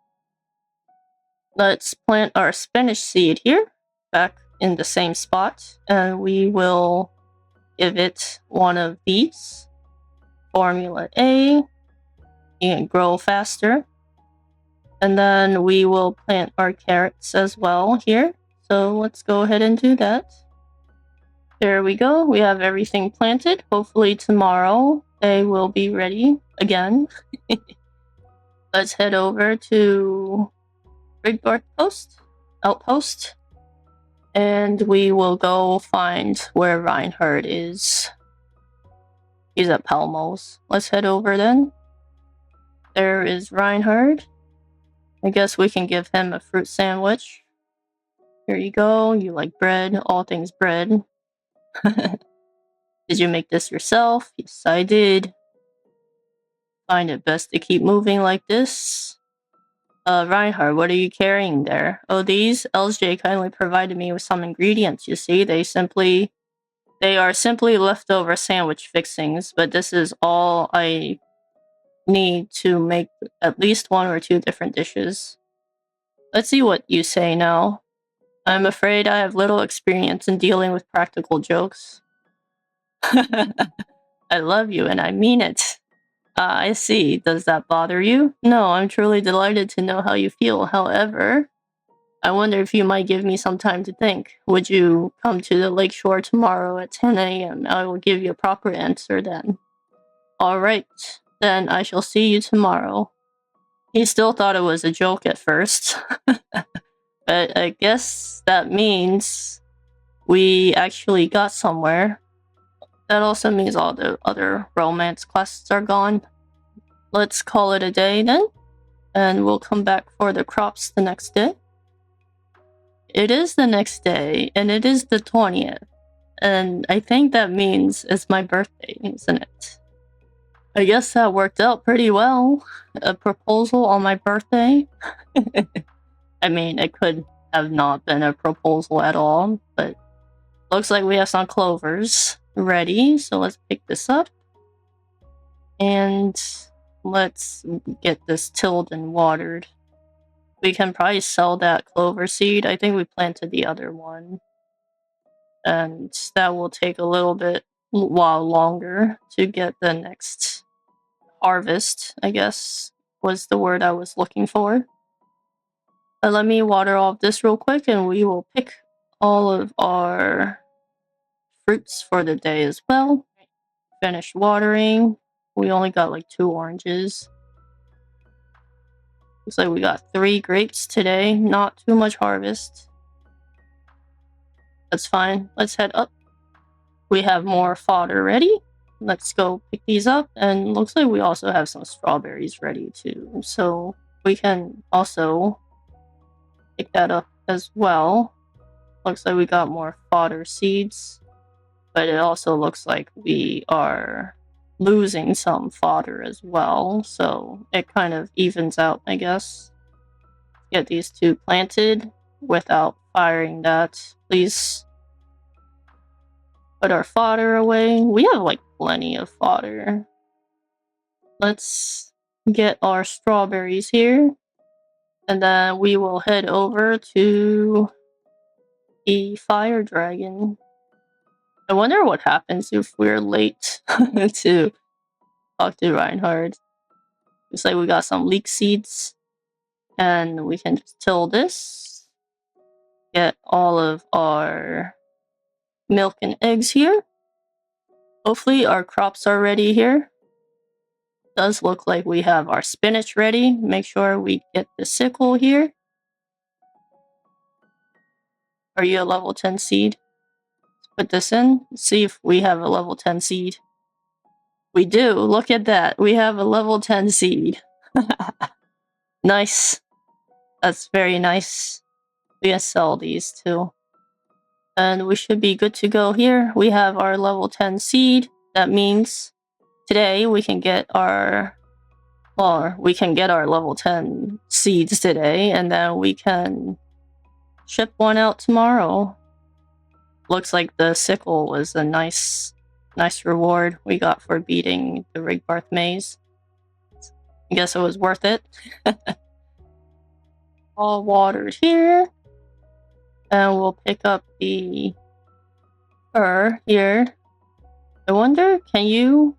Let's plant our spinach seed here, back in the same spot, and we will give it one of these. Formula A. You can grow faster. And then we will plant our carrots as well here. So let's go ahead and do that. There we go. We have everything planted. Hopefully tomorrow they will be ready again. Let's head over to Rigbarth outpost. And we will go find where Reinhardt is. He's at Palmo's. Let's head over then. There is Reinhardt. I guess we can give him a fruit sandwich. Here you go. You like bread. All things bread. Did you make this yourself? Yes, I did. Find it best to keep moving like this. Reinhardt, what are you carrying there? Oh, these? LJ kindly provided me with some ingredients, you see. They are simply leftover sandwich fixings, but this is all I need to make at least 1 or 2 different dishes. Let's see what you say now. I'm afraid I have little experience in dealing with practical jokes. I love you and I mean it. I see. Does that bother you? No, I'm truly delighted to know how you feel. However, I wonder if you might give me some time to think. Would you come to the lakeshore tomorrow at 10 a.m.? I will give you a proper answer then. Alright, then I shall see you tomorrow. He still thought it was a joke at first. But I guess that means we actually got somewhere. That also means all the other romance classes are gone. Let's call it a day then. And we'll come back for the crops the next day. It is the next day, and it is the 20th. And I think that means it's my birthday, isn't it? I guess that worked out pretty well. A proposal on my birthday. I mean, it could have not been a proposal at all, but looks like we have some clovers ready, so let's pick this up. And let's get this tilled and watered. We can probably sell that clover seed. I think we planted the other one. And that will take a while longer to get the next harvest, I guess, was the word I was looking for. Let me water all of this real quick and we will pick all of our fruits for the day as well. Finish watering. We only got like 2 oranges. Looks like we got 3 grapes today. Not too much harvest. That's fine. Let's head up. We have more fodder ready. Let's go pick these up. And looks like we also have some strawberries ready too. So we can also pick that up as well. Looks like we got more fodder seeds. But it also looks like we are losing some fodder as well. So it kind of evens out, I guess. Get these 2 planted without firing that. Please put our fodder away. We have like plenty of fodder. Let's get our strawberries here. And then we will head over to the fire dragon. I wonder what happens if we're late to talk to Reinhardt. Looks like we got some leek seeds. And we can just till this. Get all of our milk and eggs here. Hopefully our crops are ready here. Does look like we have our spinach ready. Make sure we get the sickle here. Are you a level 10 seed? Let's put this in. See if we have a level 10 seed. We do. Look at that. We have a level 10 seed. Nice. That's very nice. We can sell these too. And we should be good to go here. We have our level 10 seed. That means today we can get our... Or we can get our level 10 seeds today, and then we can ship one out tomorrow. Looks like the sickle was a nice reward we got for beating the Rigbarth maze. I guess it was worth it. All watered here. And we'll pick up the fur here. I wonder, can you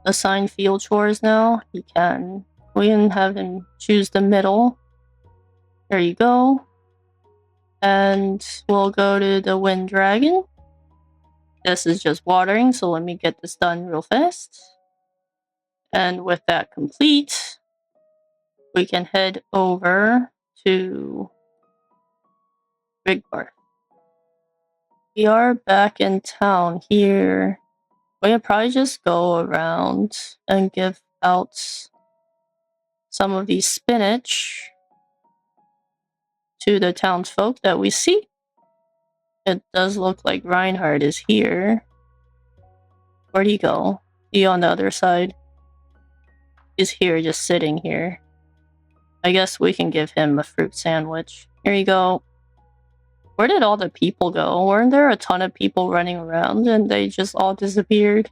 assign field chores now? He can. We can have him choose the middle. There you go. And we'll go to the wind dragon. This is just watering, so let me get this done real fast. And with that complete, we can head over to Rigbarth. We are back in town here. We can probably just go around and give out some of these spinach to the townsfolk that we see. It does look like Reinhardt is here. Where'd he go? He on the other side? He's here, just sitting here. I guess we can give him a fruit sandwich. Here you go. Where did all the people go? Weren't there a ton of people running around and they just all disappeared?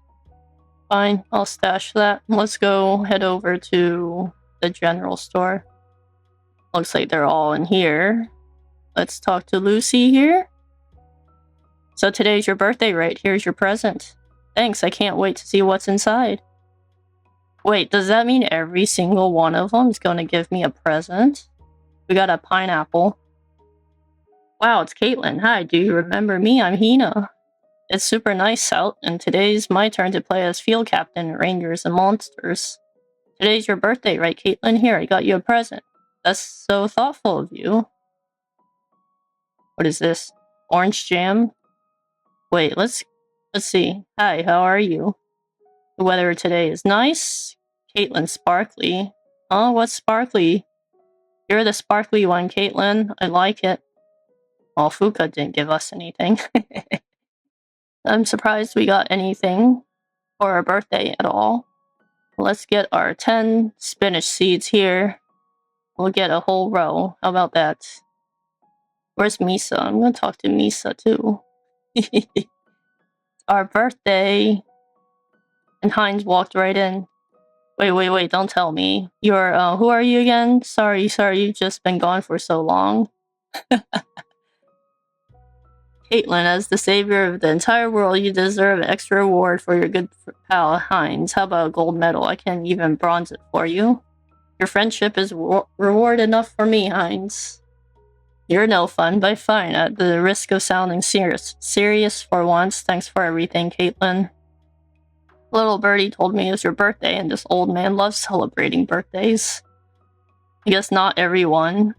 Fine, I'll stash that. Let's go head over to the general store. Looks like they're all in here. Let's talk to Lucy here. So today's your birthday, right? Here's your present. Thanks, I can't wait to see what's inside. Wait, does that mean every single one of them is going to give me a present? We got a pineapple. Wow, it's Kaitlynn. Hi, do you remember me? I'm Hina. It's super nice out, and today's my turn to play as field captain, rangers, and monsters. Today's your birthday, right, Kaitlynn? Here, I got you a present. That's so thoughtful of you. What is this? Orange jam? Wait, let's see. Hi, how are you? The weather today is nice. Kaitlynn sparkly. Oh, what's sparkly? You're the sparkly one, Kaitlynn. I like it. Well, Fuka didn't give us anything. I'm surprised we got anything for our birthday at all. Let's get our 10 spinach seeds here. We'll get a whole row. How about that? Where's Misa? I'm gonna talk to Misa too. Our birthday. And Heinz walked right in. Wait, don't tell me. You're, who are you again? Sorry, you've just been gone for so long. Kaitlynn, as the savior of the entire world, you deserve an extra reward for your good pal, Heinz. How about a gold medal? I can even bronze it for you. Your friendship is reward enough for me, Heinz. You're no fun, but fine. At the risk of sounding serious for once, thanks for everything, Kaitlynn. Little birdie told me it was your birthday, and this old man loves celebrating birthdays. I guess not everyone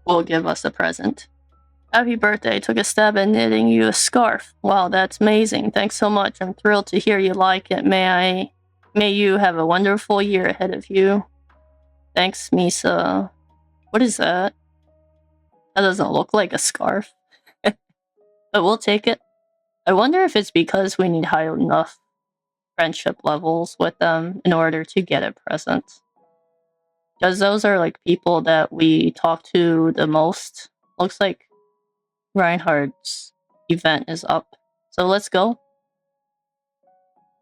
will give us a present. Happy birthday. Took a stab at knitting you a scarf. Wow, that's amazing. Thanks so much. I'm thrilled to hear you like it. May you have a wonderful year ahead of you. Thanks, Misa. What is that? That doesn't look like a scarf. But we'll take it. I wonder if it's because we need high enough friendship levels with them in order to get a present. Because those are like people that we talk to the most. Looks like Reinhardt's event is up. So let's go.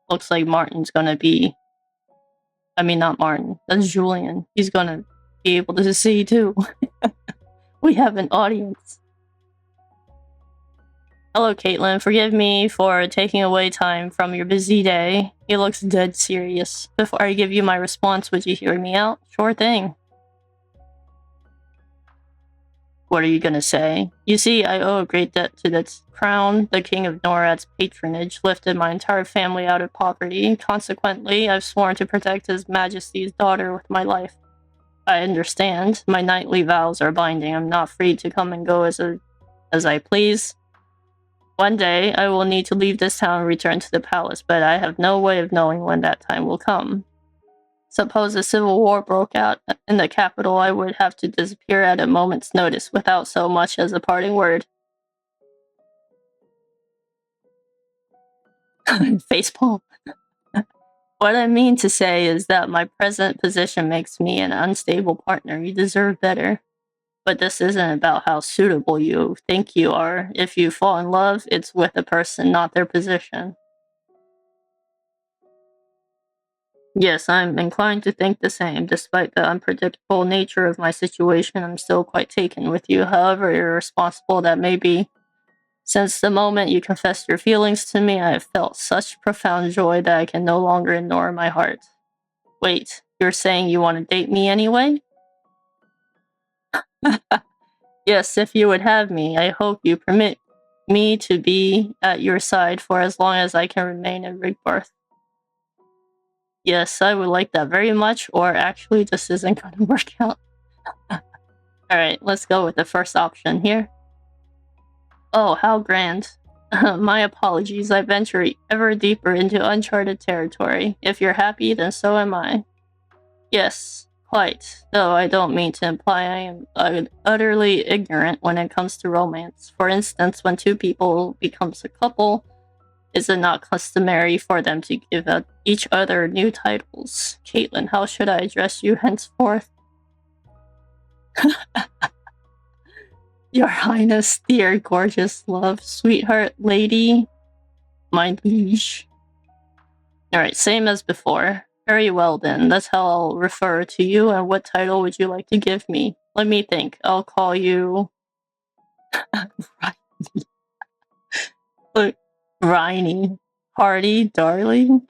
Looks like Martin's gonna be... I mean, not Martin. That's Julian. He's gonna be able to see too. We have an audience. Hello, Kaitlynn. Forgive me for taking away time from your busy day. He looks dead serious. Before I give you my response, would you hear me out? Sure thing. What are you gonna say? You see, I owe a great debt to the crown. The King of Norad's patronage lifted my entire family out of poverty. Consequently, I've sworn to protect His Majesty's daughter with my life. I understand. My knightly vows are binding. I'm not free to come and go as I please. One day, I will need to leave this town and return to the palace, but I have no way of knowing when that time will come. Suppose a civil war broke out in the capital, I would have to disappear at a moment's notice without so much as a parting word. Facepalm. What I mean to say is that my present position makes me an unstable partner. You deserve better. But this isn't about how suitable you think you are. If you fall in love, it's with a person, not their position. Yes, I'm inclined to think the same. Despite the unpredictable nature of my situation, I'm still quite taken with you, however irresponsible that may be. Since the moment you confessed your feelings to me, I have felt such profound joy that I can no longer ignore my heart. Wait, you're saying you want to date me anyway? Yes, if you would have me, I hope you permit me to be at your side for as long as I can remain in Rigbarth. Yes, I would like that very much, or actually this isn't going to work out. Alright, let's go with the first option here. Oh, how grand. My apologies, I venture ever deeper into uncharted territory. If you're happy, then so am I. Yes, quite. Though I don't mean to imply I am utterly ignorant when it comes to romance. For instance, when two people becomes a couple, is it not customary for them to give each other new titles? Kaitlynn, how should I address you henceforth? Your Highness, dear, gorgeous love, sweetheart, lady, my liege. Alright, same as before. Very well then, that's how I'll refer to you, and what title would you like to give me? Let me think, I'll call you... Rhiney. Hardy, darling?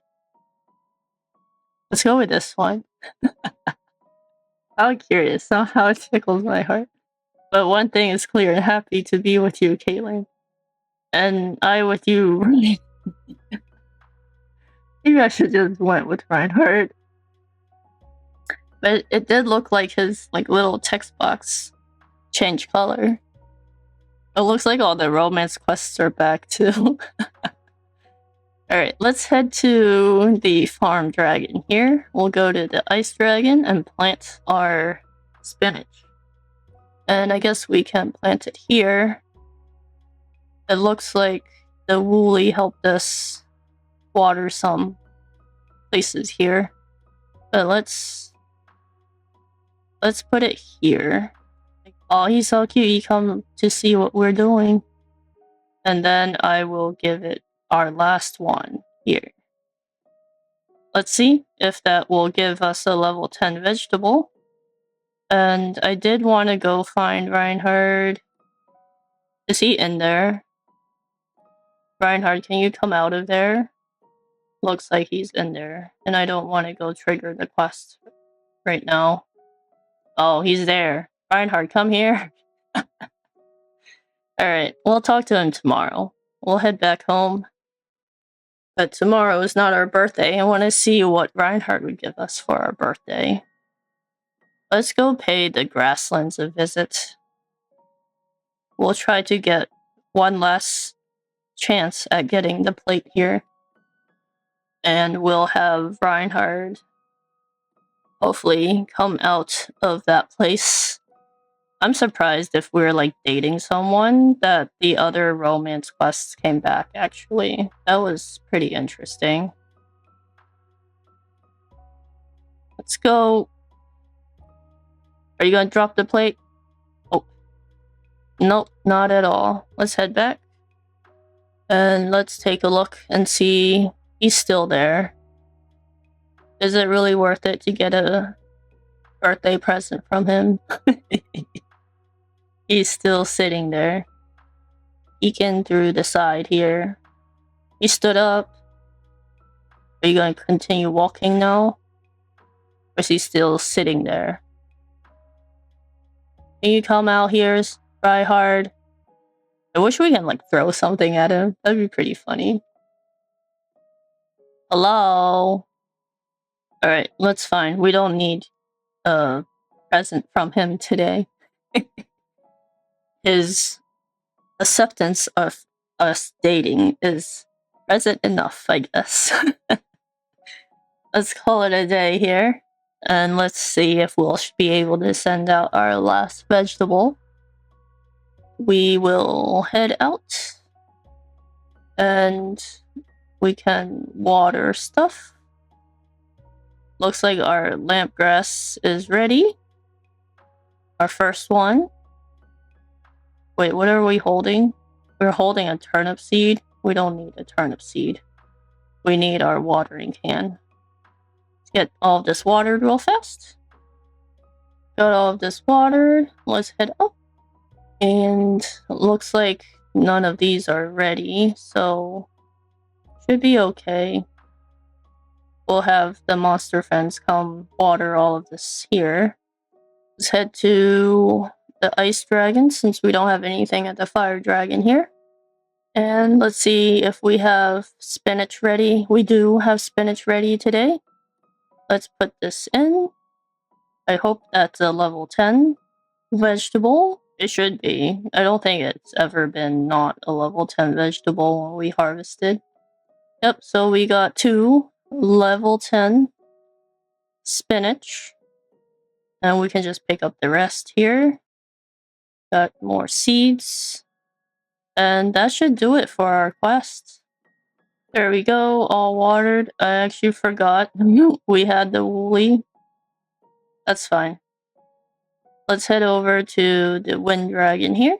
Let's go with this one. I'm curious how it tickles my heart. But one thing is clear, I'm happy to be with you, Kaitlynn. And I with you, Ryan. Maybe I should just went with Reinhardt. But it did look like his little text box changed color. It looks like all the romance quests are back too. Alright, let's head to the farm dragon here. We'll go to the ice dragon and plant our spinach. And I guess we can plant it here. It looks like the Wooly helped us water some places here. But let's put it here. Oh, he's so cute. He come to see what we're doing. And then I will give it our last one here. Let's see if that will give us a level 10 vegetable. And I did want to go find Reinhardt. Is he in there? Reinhardt, can you come out of there? Looks like he's in there. And I don't want to go trigger the quest right now. Oh, he's there. Reinhardt, come here. Alright, we'll talk to him tomorrow. We'll head back home. But tomorrow is not our birthday. I want to see what Reinhardt would give us for our birthday. Let's go pay the grasslands a visit. We'll try to get one last chance at getting the plate here. And we'll have Reinhardt hopefully come out of that place. I'm surprised if we're dating someone that the other romance quests came back, actually. That was pretty interesting. Let's go. Are you gonna drop the plate? Oh. Nope, not at all. Let's head back. And let's take a look and see. He's still there. Is it really worth it to get a birthday present from him? He's still sitting there, peeking through the side here. He stood up. Are you going to continue walking now? Or is he still sitting there? Can you come out here, Try hard. I wish we can, like, throw something at him. That'd be pretty funny. Hello? Alright, that's fine. We don't need a present from him today. His acceptance of us dating is present enough, I guess. Let's call it a day here. And let's see if we'll be able to send out our last vegetable. We will head out. And we can water stuff. Looks like our lamp grass is ready. Our first one. Wait, what are we holding? We're holding a turnip seed. We don't need a turnip seed. We need our watering can. Let's get all of this watered real fast. Got all of this watered. Let's head up. And it looks like none of these are ready, so should be okay. We'll have the monster friends come water all of this here. Let's head to the ice dragon since we don't have anything at the fire dragon here. And let's see if we have spinach ready. We do have spinach ready today. Let's put this in. I hope that's a level 10 vegetable. It should be. I don't think it's ever been not a level 10 vegetable when we harvested. Yep, so we got 2 level 10 spinach. And we can just pick up the rest here. Got more seeds. And that should do it for our quest. There we go, all watered. I actually forgot we had the woolly. That's fine. Let's head over to the wind dragon here.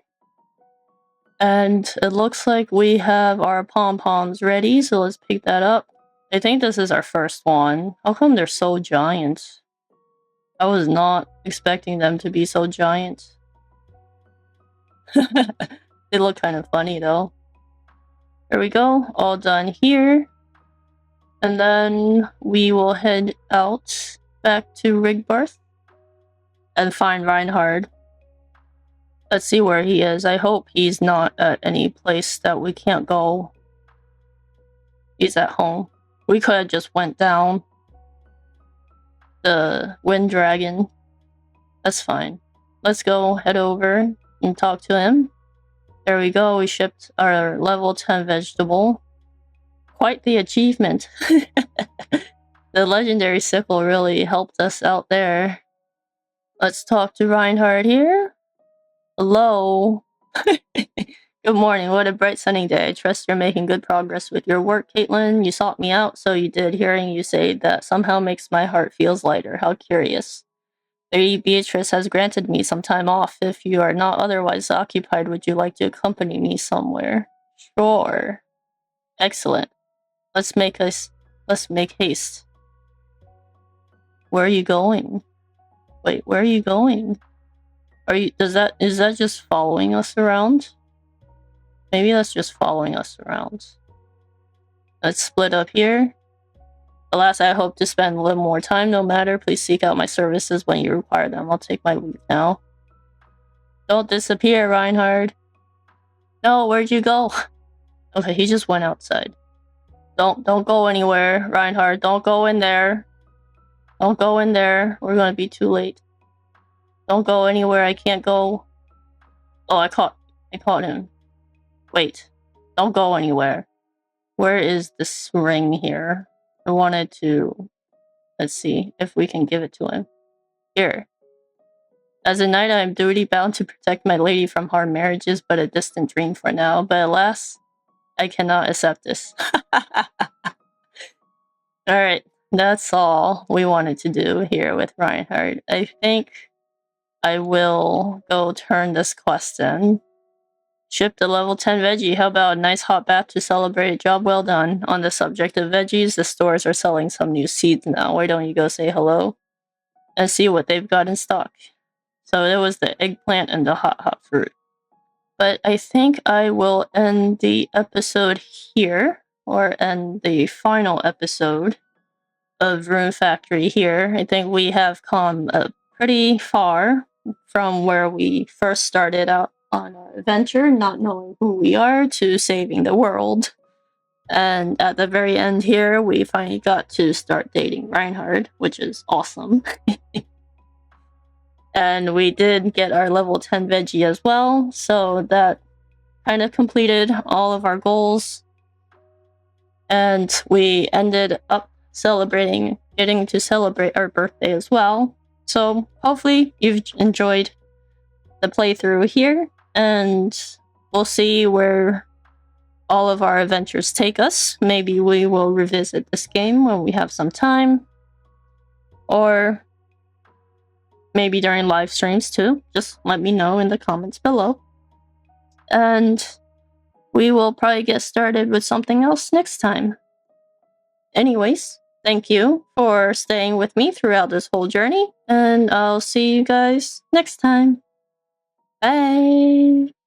And it looks like we have our pom-poms ready, so let's pick that up. I think this is our first one. How come they're so giant? I was not expecting them to be so giant. They look kind of funny though. There we go, all done here. And then we will head out back to Rigbarth and find Reinhard. Let's see where he is. I hope he's not at any place that we can't go. He's at home. We could have just went down the wind dragon. That's fine. Let's go head over and talk to him. There we go. We shipped our level 10 vegetable. Quite the achievement. The legendary sickle really helped us out there. Let's talk to Reinhard here. Hello. Good morning. What a bright sunny day. I trust you're making good progress with your work, Kaitlynn. You sought me out, so you did. Hearing you say that somehow makes my heart feels lighter. How curious. Lady Beatrice has granted me some time off. If you are not otherwise occupied, would you like to accompany me somewhere? Sure. Excellent. Let's make haste. Where are you going? Wait, where are you going? Is that just following us around? Maybe that's just following us around. Let's split up here. Alas, I hope to spend a little more time. No matter, please seek out my services when you require them. I'll take my leave now. Don't disappear, Reinhard. No, where'd you go? Okay, he just went outside. Don't go anywhere, Reinhard. Don't go in there. Don't go in there. We're gonna be too late. Don't go anywhere. I can't go. Oh, I caught him. Wait. Don't go anywhere. Where is this ring here? I wanted to... Let's see if we can give it to him. Here. As a knight, I am duty-bound to protect my lady from hard marriages, but a distant dream for now. But alas, I cannot accept this. Alright, that's all we wanted to do here with Reinhard. I think I will go turn this quest in. Ship the level 10 veggie. How about a nice hot bath to celebrate? Job well done. On the subject of veggies, the stores are selling some new seeds now. Why don't you go say hello and see what they've got in stock? So it was the eggplant and the hot fruit. But I think I will end the episode here, or end the final episode of Rune Factory here. I think we have come pretty far from where we first started out on our adventure, not knowing who we are, to saving the world. And at the very end here, we finally got to start dating Reinhard, which is awesome. And we did get our level 10 veggie as well, so that kind of completed all of our goals. And we ended up getting to celebrate our birthday as well. So hopefully you've enjoyed the playthrough here, and we'll see where all of our adventures take us. Maybe we will revisit this game when we have some time, or maybe during live streams too. Just let me know in the comments below. And we will probably get started with something else next time. Anyways, thank you for staying with me throughout this whole journey, and I'll see you guys next time. Bye!